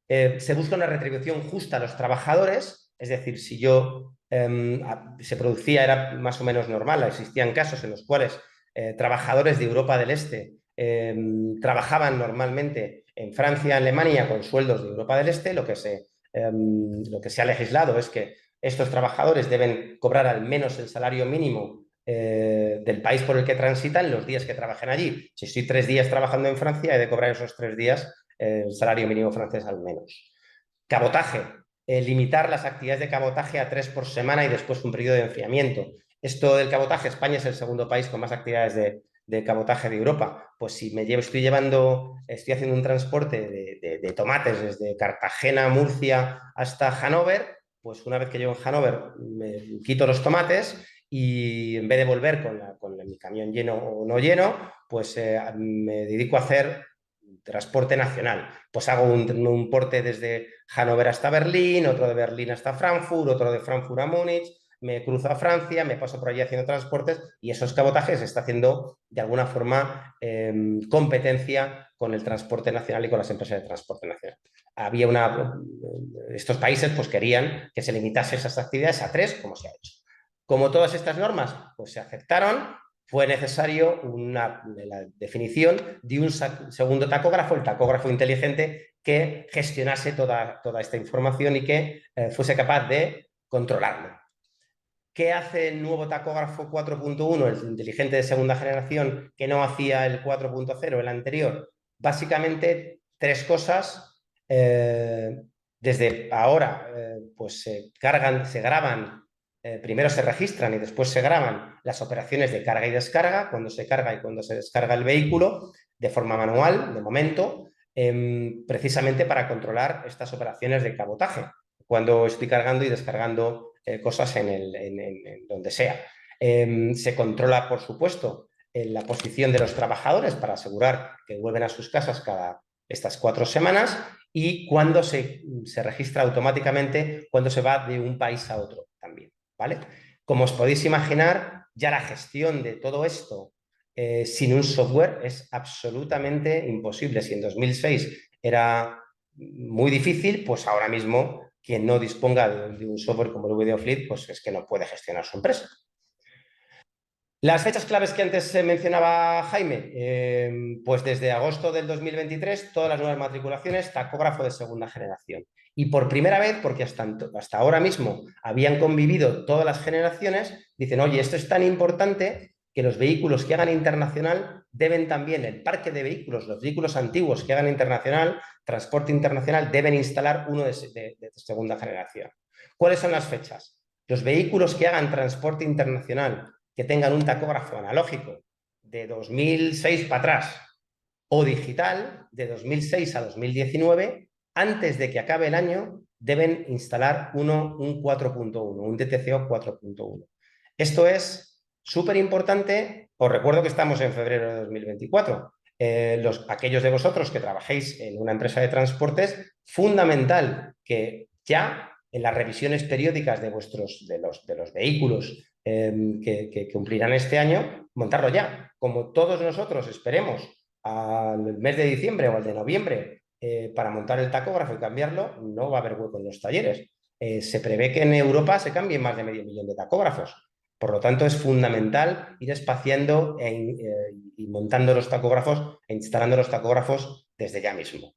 Se busca una retribución justa a los trabajadores, es decir, si se producía, era más o menos normal, existían casos en los cuales trabajadores de Europa del Este trabajaban normalmente en Francia, Alemania, con sueldos de Europa del Este. Lo que se ha legislado es que estos trabajadores deben cobrar al menos el salario mínimo del país por el que transitan los días que trabajen allí. Si estoy 3 días trabajando en Francia, he de cobrar esos 3 días el salario mínimo francés al menos. Cabotaje. Limitar las actividades de cabotaje a 3 por semana y después un periodo de enfriamiento. Esto del cabotaje, España es el segundo país con más actividades de cabotaje de Europa. Pues si estoy haciendo un transporte de tomates desde Cartagena, Murcia hasta Hannover, pues una vez que llego en Hannover me quito los tomates y en vez de volver con mi camión lleno o no lleno, pues me dedico a hacer transporte nacional. Pues hago un porte desde Hannover hasta Berlín, otro de Berlín hasta Frankfurt, otro de Frankfurt a Múnich, me cruzo a Francia, me paso por allí haciendo transportes y esos cabotajes se está haciendo de alguna forma competencia con el transporte nacional y con las empresas de transporte nacional. Estos países pues querían que se limitase esas actividades a 3, como se ha hecho. Como todas estas normas pues se aceptaron, fue necesario la definición de un segundo tacógrafo, el tacógrafo inteligente, que gestionase toda esta información y que fuese capaz de controlarlo. ¿Qué hace el nuevo tacógrafo 4.1, el inteligente de segunda generación, que no hacía el 4.0, el anterior? Básicamente 3 cosas. Desde ahora pues se graban, primero se registran y después se graban las operaciones de carga y descarga, cuando se carga y cuando se descarga el vehículo, de forma manual, de momento, precisamente para controlar estas operaciones de cabotaje, cuando estoy cargando y descargando cosas en donde sea. Se controla, por supuesto, la posición de los trabajadores para asegurar que vuelven a sus casas cada estas 4 semanas y cuando se registra automáticamente cuando se va de un país a otro también, ¿vale? Como os podéis imaginar, ya la gestión de todo esto sin un software es absolutamente imposible. Si en 2006 era muy difícil, pues ahora mismo quien no disponga de un software como el Videofleet, pues es que no puede gestionar su empresa. Las fechas claves que antes mencionaba Jaime, pues desde agosto del 2023 todas las nuevas matriculaciones tacógrafo de segunda generación. Y por primera vez, porque hasta ahora mismo habían convivido todas las generaciones, dicen, oye, esto es tan importante que los vehículos que hagan internacional deben también, el parque de vehículos, los vehículos antiguos que hagan internacional, transporte internacional, deben instalar uno de segunda generación. ¿Cuáles son las fechas? Los vehículos que hagan transporte internacional que tengan un tacógrafo analógico de 2006 para atrás o digital de 2006 a 2019, antes de que acabe el año, deben instalar un 4.1, un DTCO 4.1. Esto es súper importante. Os recuerdo que estamos en febrero de 2024. Aquellos de vosotros que trabajéis en una empresa de transportes, fundamental que ya en las revisiones periódicas de los vehículos que cumplirán este año, montarlo ya. Como todos nosotros esperemos al mes de diciembre o al de noviembre para montar el tacógrafo y cambiarlo, no va a haber hueco en los talleres. Se prevé que en Europa se cambien más de 500.000 de tacógrafos. Por lo tanto, es fundamental ir espaciando y montando los tacógrafos e instalando los tacógrafos desde ya mismo.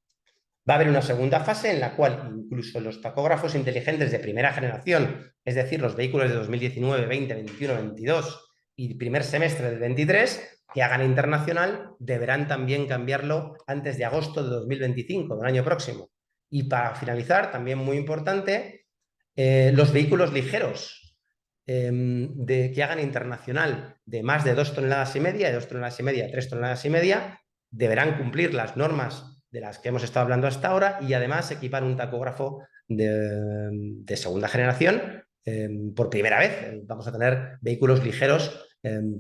Va a haber una segunda fase en la cual incluso los tacógrafos inteligentes de primera generación, es decir, los vehículos de 2019, 20, 21, 22 y primer semestre del 23, que hagan internacional, deberán también cambiarlo antes de agosto de 2025, del año próximo. Y para finalizar, también muy importante, los vehículos ligeros que hagan internacional de más de 2,5 toneladas, de 2,5 toneladas a 3,5 toneladas, deberán cumplir las normas de las que hemos estado hablando hasta ahora y además equipar un tacógrafo de segunda generación. Por primera vez vamos a tener vehículos ligeros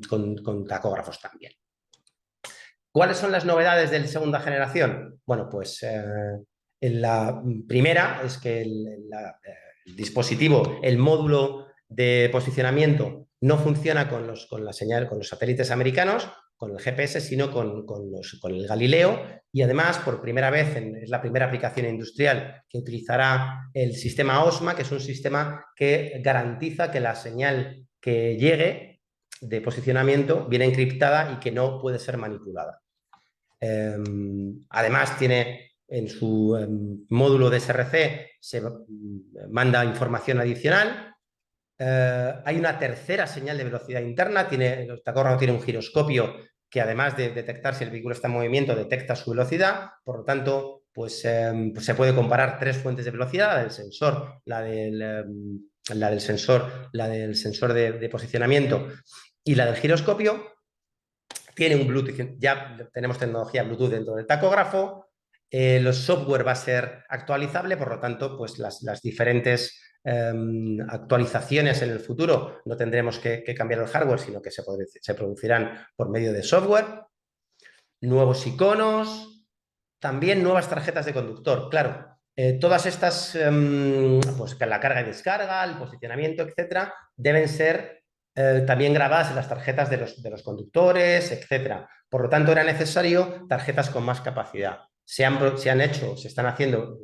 con tacógrafos también. ¿Cuáles son las novedades de segunda generación? Bueno, pues la primera es que el dispositivo, el módulo de posicionamiento no funciona con los satélites americanos, con el GPS, sino con el Galileo, y además por primera vez es la primera aplicación industrial que utilizará el sistema OSMA, que es un sistema que garantiza que la señal que llegue de posicionamiento viene encriptada y que no puede ser manipulada. Además tiene en su módulo de SRC se manda información adicional. Hay una tercera señal de velocidad interna. El tacógrafo tiene un giroscopio que, además de detectar si el vehículo está en movimiento, detecta su velocidad. Por lo tanto, pues se puede comparar 3 fuentes de velocidad: la del sensor, la del sensor de posicionamiento y la del giroscopio. Tiene un Bluetooth, ya tenemos tecnología Bluetooth dentro del tacógrafo. Los software va a ser actualizable, por lo tanto, pues las diferentes actualizaciones en el futuro no tendremos que cambiar el hardware, sino que se producirán por medio de software. Nuevos iconos, también nuevas tarjetas de conductor. Claro, todas estas, pues la carga y descarga, el posicionamiento, etcétera, deben ser también grabadas en las tarjetas de los conductores, etcétera. Por lo tanto, era necesario tarjetas con más capacidad. Se están haciendo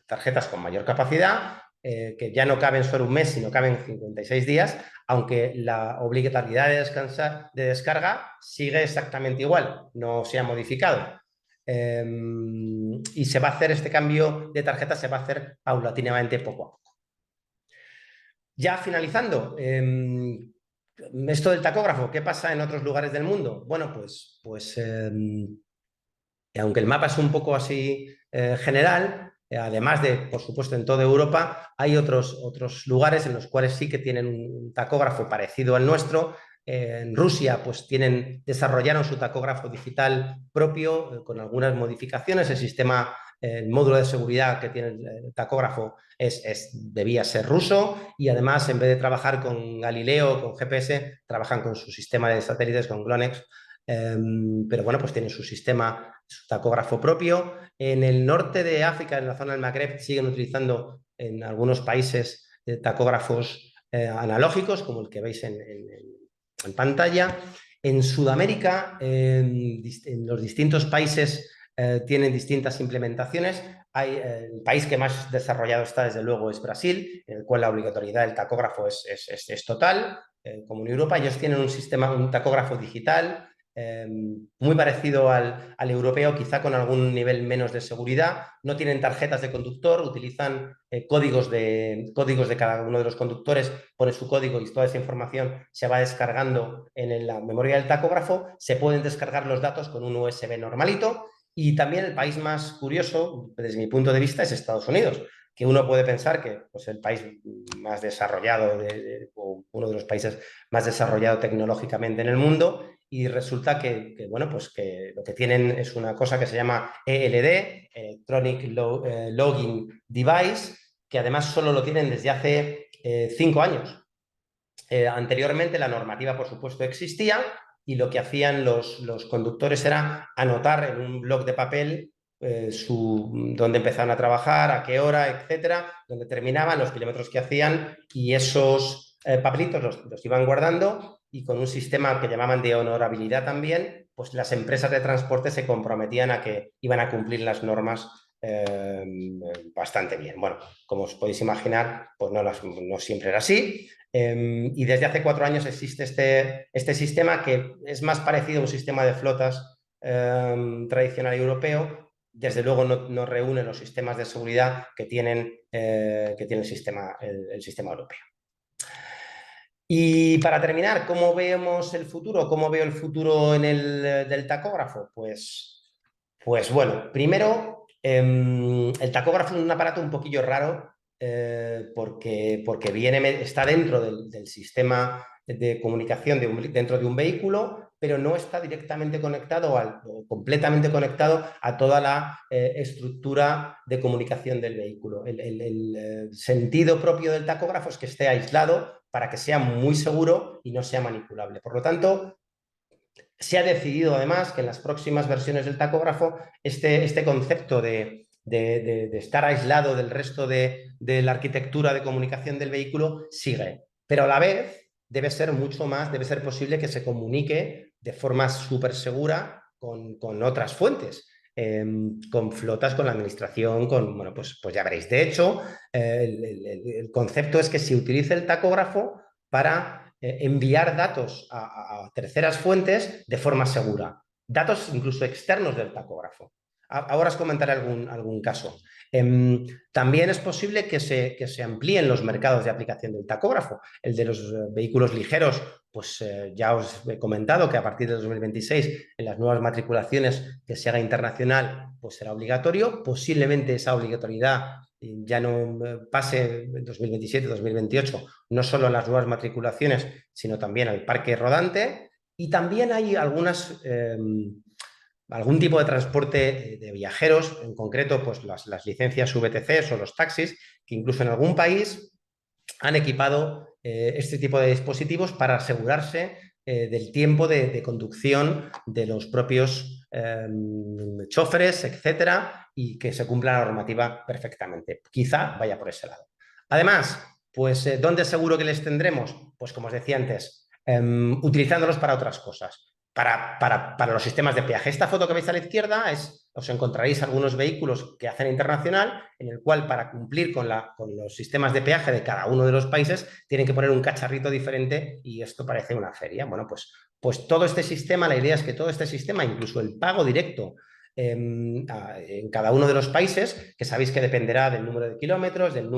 tarjetas con mayor capacidad, que ya no caben solo un mes, sino caben 56 días, aunque la obligatoriedad de descarga sigue exactamente igual, no se ha modificado. Y se va a hacer este cambio de tarjeta, se va a hacer paulatinamente poco a poco. Ya finalizando, esto del tacógrafo, ¿qué pasa en otros lugares del mundo? Bueno, pues aunque el mapa es un poco así general, además de, por supuesto, en toda Europa, hay otros lugares en los cuales sí que tienen un tacógrafo parecido al nuestro. En Rusia, pues desarrollaron su tacógrafo digital propio con algunas modificaciones. El módulo de seguridad que tiene el tacógrafo debía ser ruso, y además, en vez de trabajar con Galileo o con GPS, trabajan con su sistema de satélites, con GLONASS. Pero bueno, pues tienen su sistema, su tacógrafo propio. En el norte de África, en la zona del Magreb, siguen utilizando en algunos países tacógrafos analógicos, como el que veis en pantalla. En Sudamérica, en los distintos países tienen distintas implementaciones. El país que más desarrollado está, desde luego, es Brasil, en el cual la obligatoriedad del tacógrafo es total, como en Europa. Ellos tienen un tacógrafo digital muy parecido al europeo, quizá con algún nivel menos de seguridad. No tienen tarjetas de conductor, utilizan códigos de cada uno de los conductores, pone su código y toda esa información se va descargando en la memoria del tacógrafo. Se pueden descargar los datos con un USB normalito. Y también el país más curioso, desde mi punto de vista, es Estados Unidos, que uno puede pensar que pues, el país más desarrollado o uno de los países más desarrollado tecnológicamente en el mundo, y resulta bueno, pues que lo que tienen es una cosa que se llama ELD, Electronic Logging Device, que además solo lo tienen desde hace 5 años. Anteriormente la normativa, por supuesto, existía, y lo que hacían los conductores era anotar en un bloc de papel dónde empezaban a trabajar, a qué hora, etcétera, dónde terminaban, los kilómetros que hacían, y esos papelitos los iban guardando y con un sistema que llamaban de honorabilidad también, pues las empresas de transporte se comprometían a que iban a cumplir las normas bastante bien. Bueno, como os podéis imaginar, pues no siempre era así. Y desde hace 4 años existe este sistema que es más parecido a un sistema de flotas tradicional europeo. Desde luego no reúne los sistemas de seguridad que tiene el sistema europeo. Y para terminar, ¿cómo vemos el futuro? ¿Cómo veo el futuro del tacógrafo? Pues bueno, primero, el tacógrafo es un aparato un poquillo raro porque está dentro del sistema de comunicación dentro de un vehículo, pero no está directamente conectado o completamente conectado a toda la estructura de comunicación del vehículo. El sentido propio del tacógrafo es que esté aislado para que sea muy seguro y no sea manipulable. Por lo tanto, se ha decidido además que en las próximas versiones del tacógrafo este concepto de estar aislado del resto de la arquitectura de comunicación del vehículo sigue, pero a la vez debe ser posible que se comunique de forma súper segura con otras fuentes. Con flotas, con la administración, bueno, pues ya veréis. De hecho, el concepto es que se utilice el tacógrafo para enviar datos a terceras fuentes de forma segura. Datos incluso externos del tacógrafo. Ahora os comentaré algún caso. También es posible que se amplíen los mercados de aplicación del tacógrafo. El de los vehículos ligeros, pues ya os he comentado que a partir de 2026 en las nuevas matriculaciones que se haga internacional, pues será obligatorio. Posiblemente esa obligatoriedad ya no pase en 2027, 2028, no solo en las nuevas matriculaciones, sino también al parque rodante. Y también hay algún tipo de transporte de viajeros, en concreto pues las licencias VTCs o los taxis, que incluso en algún país han equipado este tipo de dispositivos para asegurarse del tiempo de conducción de los propios choferes, etcétera, y que se cumpla la normativa perfectamente. Quizá vaya por ese lado. Además, pues, ¿dónde seguro que les tendremos? Pues, como os decía antes, utilizándolos para otras cosas. Para los sistemas de peaje. Esta foto que veis a la izquierda os encontraréis algunos vehículos que hacen internacional, en el cual para cumplir con los sistemas de peaje de cada uno de los países tienen que poner un cacharrito diferente y esto parece una feria. Bueno, pues todo este sistema, la idea es que todo este sistema, incluso el pago directo en cada uno de los países, que sabéis que dependerá del número de kilómetros, del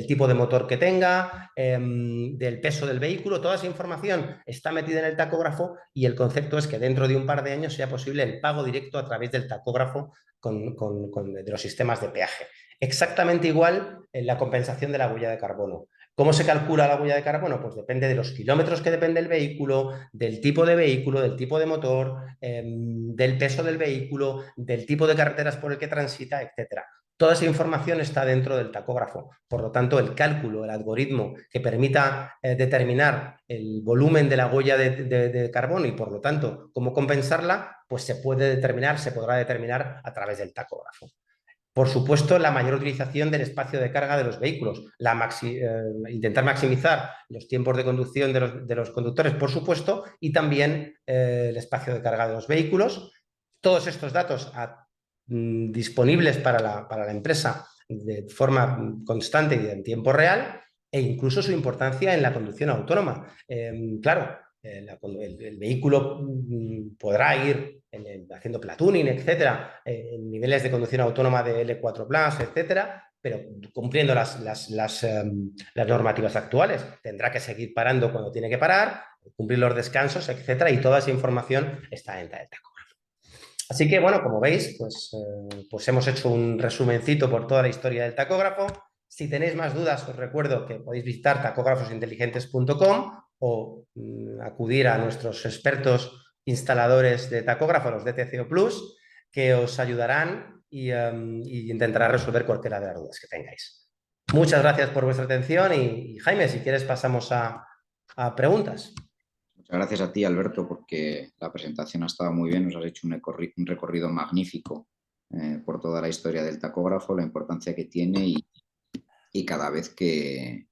tipo de motor que tenga, del peso del vehículo, toda esa información está metida en el tacógrafo y el concepto es que dentro de un par de años sea posible el pago directo a través del tacógrafo de los sistemas de peaje. Exactamente igual en la compensación de la huella de carbono. ¿Cómo se calcula la huella de carbono? Pues depende de los kilómetros que depende el vehículo, del tipo de motor, del peso del vehículo, del tipo de carreteras por el que transita, etcétera. Toda esa información está dentro del tacógrafo. Por lo tanto, el cálculo, el algoritmo que permita determinar el volumen de la huella de carbono y, por lo tanto, cómo compensarla, pues se podrá determinar a través del tacógrafo. Por supuesto, la mayor utilización del espacio de carga de los vehículos, intentar maximizar los tiempos de conducción de los conductores, por supuesto, y también el espacio de carga de los vehículos. Todos estos datos disponibles para la empresa de forma constante y en tiempo real, e incluso su importancia en la conducción autónoma. Claro, el vehículo podrá ir haciendo platooning, etcétera, en niveles de conducción autónoma de L4+, etcétera, pero cumpliendo las normativas actuales. Tendrá que seguir parando cuando tiene que parar, cumplir los descansos, etcétera, y toda esa información está dentro del tacógrafo. Así que, bueno, como veis, pues hemos hecho un resumencito por toda la historia del tacógrafo. Si tenéis más dudas, os recuerdo que podéis visitar tacógrafosinteligentes.com o acudir a nuestros expertos instaladores de tacógrafos, los DTCO Plus, que os ayudarán y intentarán resolver cualquiera de las dudas que tengáis. Muchas gracias por vuestra atención y Jaime, si quieres pasamos a preguntas. Muchas gracias a ti, Alberto, porque la presentación ha estado muy bien. Nos has hecho un recorrido magnífico por toda la historia del tacógrafo, la importancia que tiene y cada vez que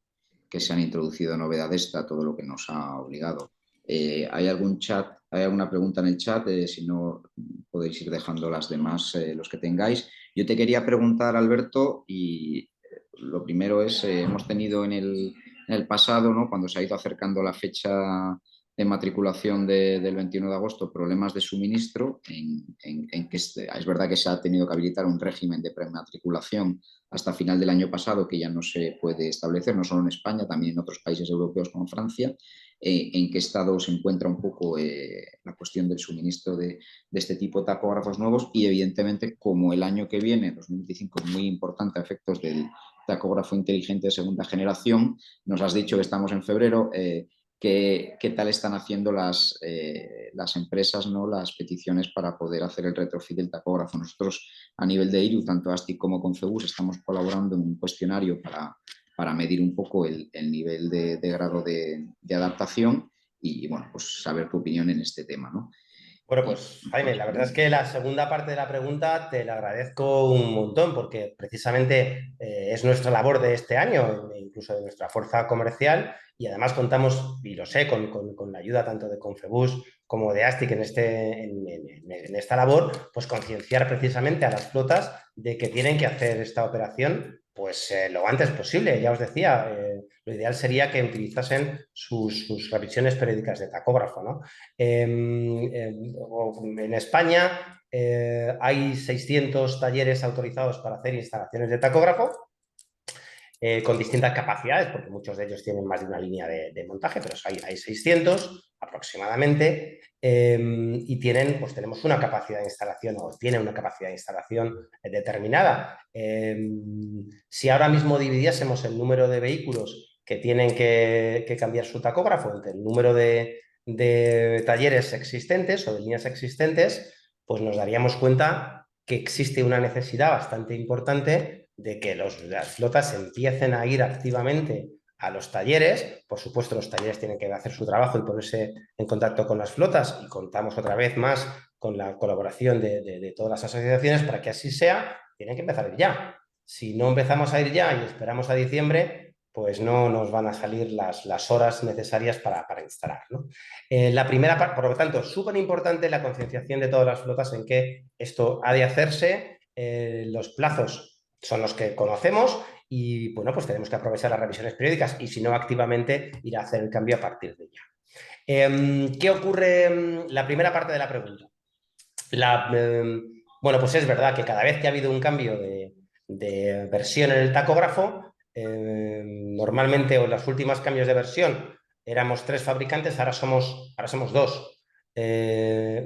que se han introducido novedades, está todo lo que nos ha obligado. ¿Hay algún chat, hay alguna pregunta en el chat? Si no, podéis ir dejando las demás, los que tengáis. Yo te quería preguntar, Alberto, y lo primero es, hemos tenido en el pasado, ¿no?, cuando se ha ido acercando la fecha de matriculación del 21 de agosto, problemas de suministro, en que es verdad que se ha tenido que habilitar un régimen de prematriculación hasta final del año pasado, que ya no se puede establecer, no solo en España, también en otros países europeos como Francia. En qué estado se encuentra un poco la cuestión del suministro de este tipo de tacógrafos nuevos, y evidentemente, como el año que viene, 2025, es muy importante a efectos del tacógrafo inteligente de segunda generación. Nos has dicho que estamos en febrero. ¿Qué tal están haciendo las empresas, ¿no?, las peticiones para poder hacer el retrofit del tacógrafo? Nosotros, a nivel de IRU, tanto ASTIC como Confebus, estamos colaborando en un cuestionario para medir un poco el nivel de grado de adaptación y, bueno, pues saber tu opinión en este tema, ¿no? Bueno, pues Jaime, la verdad es que la segunda parte de la pregunta te la agradezco un montón, porque precisamente es nuestra labor de este año, incluso de nuestra fuerza comercial, y además contamos, y lo sé, con la ayuda tanto de Confebus como de ASTIC en esta labor, pues concienciar precisamente a las flotas de que tienen que hacer esta operación pues lo antes posible. Ya os decía, lo ideal sería que utilizasen sus revisiones periódicas de tacógrafo, ¿no? En España hay 600 talleres autorizados para hacer instalaciones de tacógrafo con distintas capacidades, porque muchos de ellos tienen más de una línea de montaje, pero hay 600 aproximadamente, y pues tenemos una capacidad de instalación, o tienen una capacidad de instalación determinada. Si ahora mismo dividiésemos el número de vehículos que tienen que cambiar su tacógrafo entre el número de talleres existentes o de líneas existentes, pues nos daríamos cuenta que existe una necesidad bastante importante de que las flotas empiecen a ir activamente a los talleres. Por supuesto, los talleres tienen que hacer su trabajo y ponerse en contacto con las flotas, y contamos otra vez más con la colaboración de todas las asociaciones para que así sea. Tienen que empezar a ir ya. Si no empezamos a ir ya y esperamos a diciembre, pues no nos van a salir las horas necesarias para instalar, ¿no? La primera parte, por lo tanto, es súper importante la concienciación de todas las flotas en que esto ha de hacerse. Los plazos son los que conocemos y, bueno, pues tenemos que aprovechar las revisiones periódicas y, si no, activamente ir a hacer el cambio a partir de ya. ¿Qué ocurre? La primera parte de la pregunta. Bueno, pues es verdad que cada vez que ha habido un cambio de versión en el tacógrafo, normalmente, o en los últimos cambios de versión éramos 3 fabricantes, ahora somos 2.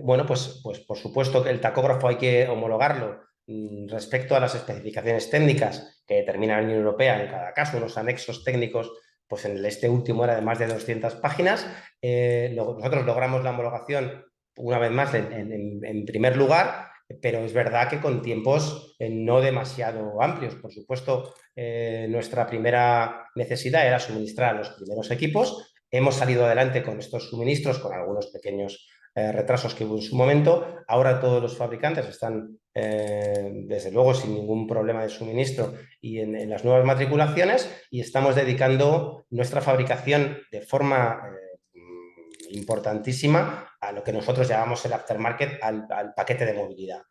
Bueno, pues por supuesto que el tacógrafo hay que homologarlo respecto a las especificaciones técnicas que determina la Unión Europea en cada caso, unos anexos técnicos. Pues en este último era de más de 200 páginas. Nosotros logramos la homologación una vez más en primer lugar, pero es verdad que con tiempos no demasiado amplios. Por supuesto, nuestra primera necesidad era suministrar a los primeros equipos. Hemos salido adelante con estos suministros, con algunos pequeños retrasos que hubo en su momento. Ahora todos los fabricantes están, desde luego, sin ningún problema de suministro y en las nuevas matriculaciones, y estamos dedicando nuestra fabricación de forma importantísima a lo que nosotros llamamos el aftermarket, al paquete de movilidad.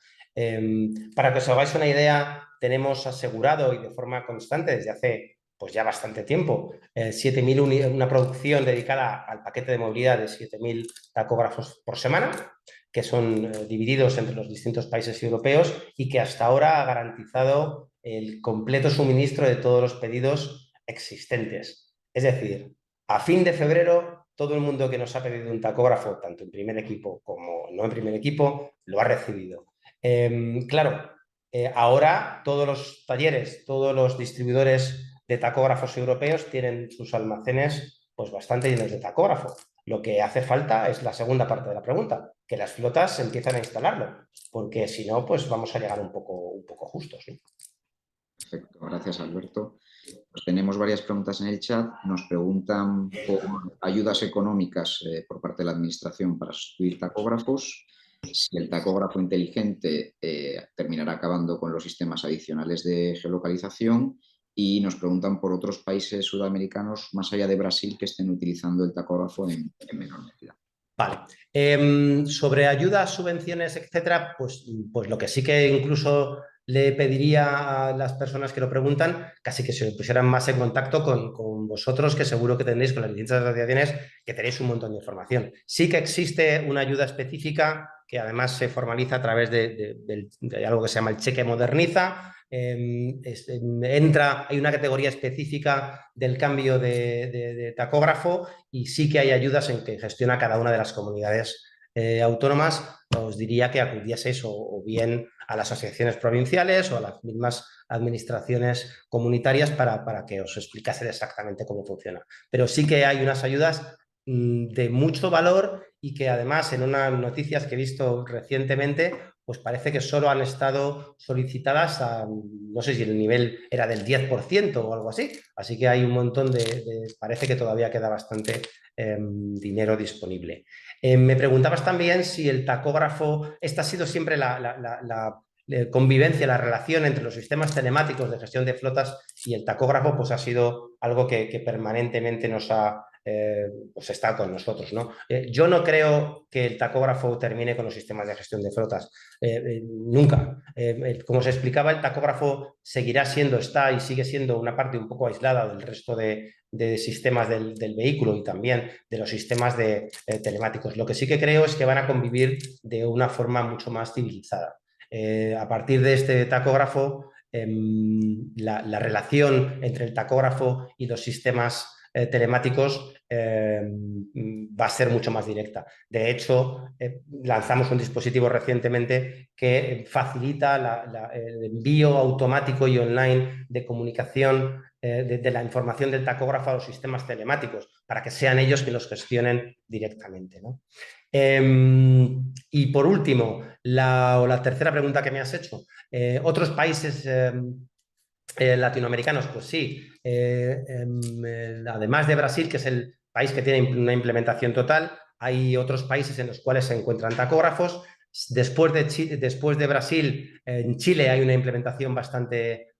Para que os hagáis una idea, tenemos asegurado, y de forma constante desde hace pues ya bastante tiempo, 7.000 una producción dedicada al paquete de movilidad de 7.000 tacógrafos por semana, que son divididos entre los distintos países europeos, y que hasta ahora ha garantizado el completo suministro de todos los pedidos existentes. Es decir, a fin de febrero, todo el mundo que nos ha pedido un tacógrafo, tanto en primer equipo como no en primer equipo, lo ha recibido. Claro, ahora todos los talleres, todos los distribuidores de tacógrafos europeos tienen sus almacenes pues bastante llenos de tacógrafo. Lo que hace falta es la segunda parte de la pregunta, que las flotas empiezan a instalarlo, porque si no, pues vamos a llegar un poco justos, ¿no? Perfecto, gracias, Alberto. Pues tenemos varias preguntas en el chat. Nos preguntan por ayudas económicas por parte de la Administración para sustituir tacógrafos, si el tacógrafo inteligente terminará acabando con los sistemas adicionales de geolocalización, y nos preguntan por otros países sudamericanos, más allá de Brasil, que estén utilizando el tacógrafo en menor medida. Vale. Sobre ayudas, subvenciones, etcétera, pues lo que sí que incluso le pediría a las personas que lo preguntan, casi que se pusieran más en contacto con vosotros, que seguro que tendréis, con las distintas asociaciones, que tenéis un montón de información. Sí que existe una ayuda específica que además se formaliza a través de algo que se llama el cheque moderniza. Hay una categoría específica del cambio de tacógrafo y sí que hay ayudas en que gestiona cada una de las comunidades autónomas. Os diría que acudieseis o bien a las asociaciones provinciales o a las mismas administraciones comunitarias para que os explicase exactamente cómo funciona. Pero sí que hay unas ayudas de mucho valor y que además en unas noticias que he visto recientemente pues parece que solo han estado solicitadas a, no sé si el nivel era del 10% o algo así. Así que hay un montón parece que todavía queda bastante dinero disponible. Me preguntabas también si el tacógrafo, esta ha sido siempre la convivencia, la relación entre los sistemas telemáticos de gestión de flotas y el tacógrafo, pues ha sido algo que permanentemente nos ha pues está con nosotros, ¿no? Yo no creo que el tacógrafo termine con los sistemas de gestión de flotas. Nunca. Como se explicaba, el tacógrafo seguirá siendo, está y sigue siendo una parte un poco aislada del resto de sistemas del vehículo y también de los sistemas telemáticos. Lo que sí que creo es que van a convivir de una forma mucho más civilizada. A partir de este tacógrafo, la relación entre el tacógrafo y los sistemas telemáticos va a ser mucho más directa. De hecho, lanzamos un dispositivo recientemente que facilita el envío automático y online de comunicación de la información del tacógrafo a los sistemas telemáticos para que sean ellos quienes los gestionen directamente, ¿no? Y por último, la tercera pregunta que me has hecho, ¿otros países latinoamericanos? Pues sí, además de Brasil, que es el país que tiene una implementación total, hay otros países en los cuales se encuentran tacógrafos. Después de Brasil, en Chile hay una implementación bastante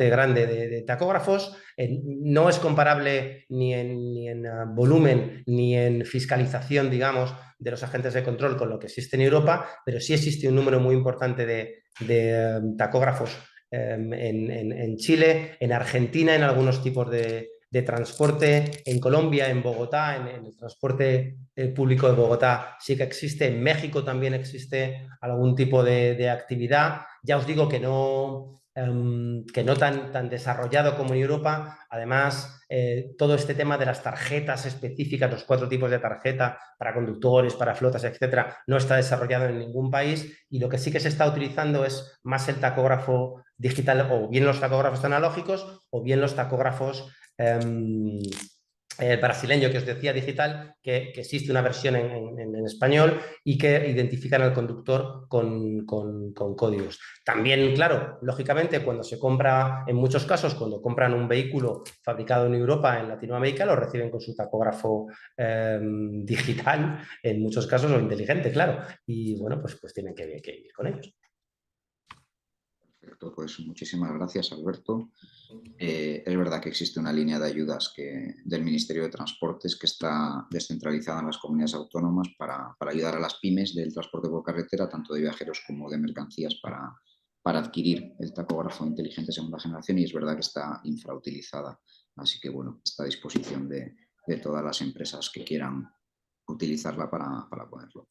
grande de tacógrafos. No es comparable ni en volumen ni en fiscalización, digamos, de los agentes de control con lo que existe en Europa, pero sí existe un número muy importante de tacógrafos en Chile, en Argentina, en algunos tipos de transporte, en Colombia, en Bogotá, en el transporte público de Bogotá sí que existe, en México también existe algún tipo de actividad. Ya os digo que no tan desarrollado como en Europa. Además, todo este tema de las tarjetas específicas, los 4 tipos de tarjeta para conductores, para flotas, etcétera, no está desarrollado en ningún país y lo que sí que se está utilizando es más el tacógrafo digital, o bien los tacógrafos analógicos o bien los tacógrafos el brasileño que os decía digital, que existe una versión en español y que identifican al conductor con códigos. También, claro, lógicamente, cuando se compra, en muchos casos, cuando compran un vehículo fabricado en Europa, en Latinoamérica, lo reciben con su tacógrafo digital, en muchos casos, o inteligente, claro. Y bueno, pues tienen que ir con ellos. Perfecto, pues muchísimas gracias, Alberto. Es verdad que existe una línea de ayudas del Ministerio de Transportes que está descentralizada en las comunidades autónomas para ayudar a las pymes del transporte por carretera, tanto de viajeros como de mercancías, para adquirir el tacógrafo inteligente segunda generación, y es verdad que está infrautilizada. Así que, bueno, está a disposición de todas las empresas que quieran utilizarla para ponerlo.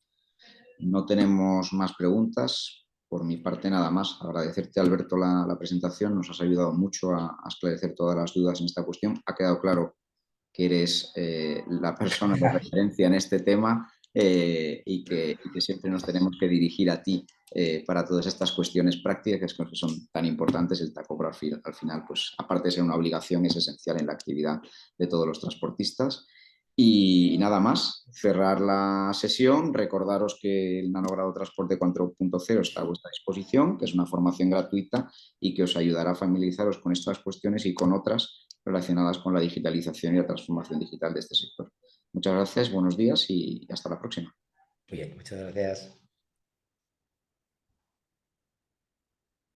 No tenemos más preguntas. Por mi parte, nada más. Agradecerte, Alberto, la presentación. Nos has ayudado mucho a esclarecer todas las dudas en esta cuestión. Ha quedado claro que eres la persona de referencia en este tema y que siempre nos tenemos que dirigir a ti para todas estas cuestiones prácticas que son tan importantes. El tacógrafo, al final, pues, aparte de ser una obligación, es esencial en la actividad de todos los transportistas. Y nada más, cerrar la sesión, recordaros que el Nanogrado Transporte 4.0 está a vuestra disposición, que es una formación gratuita y que os ayudará a familiarizaros con estas cuestiones y con otras relacionadas con la digitalización y la transformación digital de este sector. Muchas gracias, buenos días y hasta la próxima. Muy bien, muchas gracias.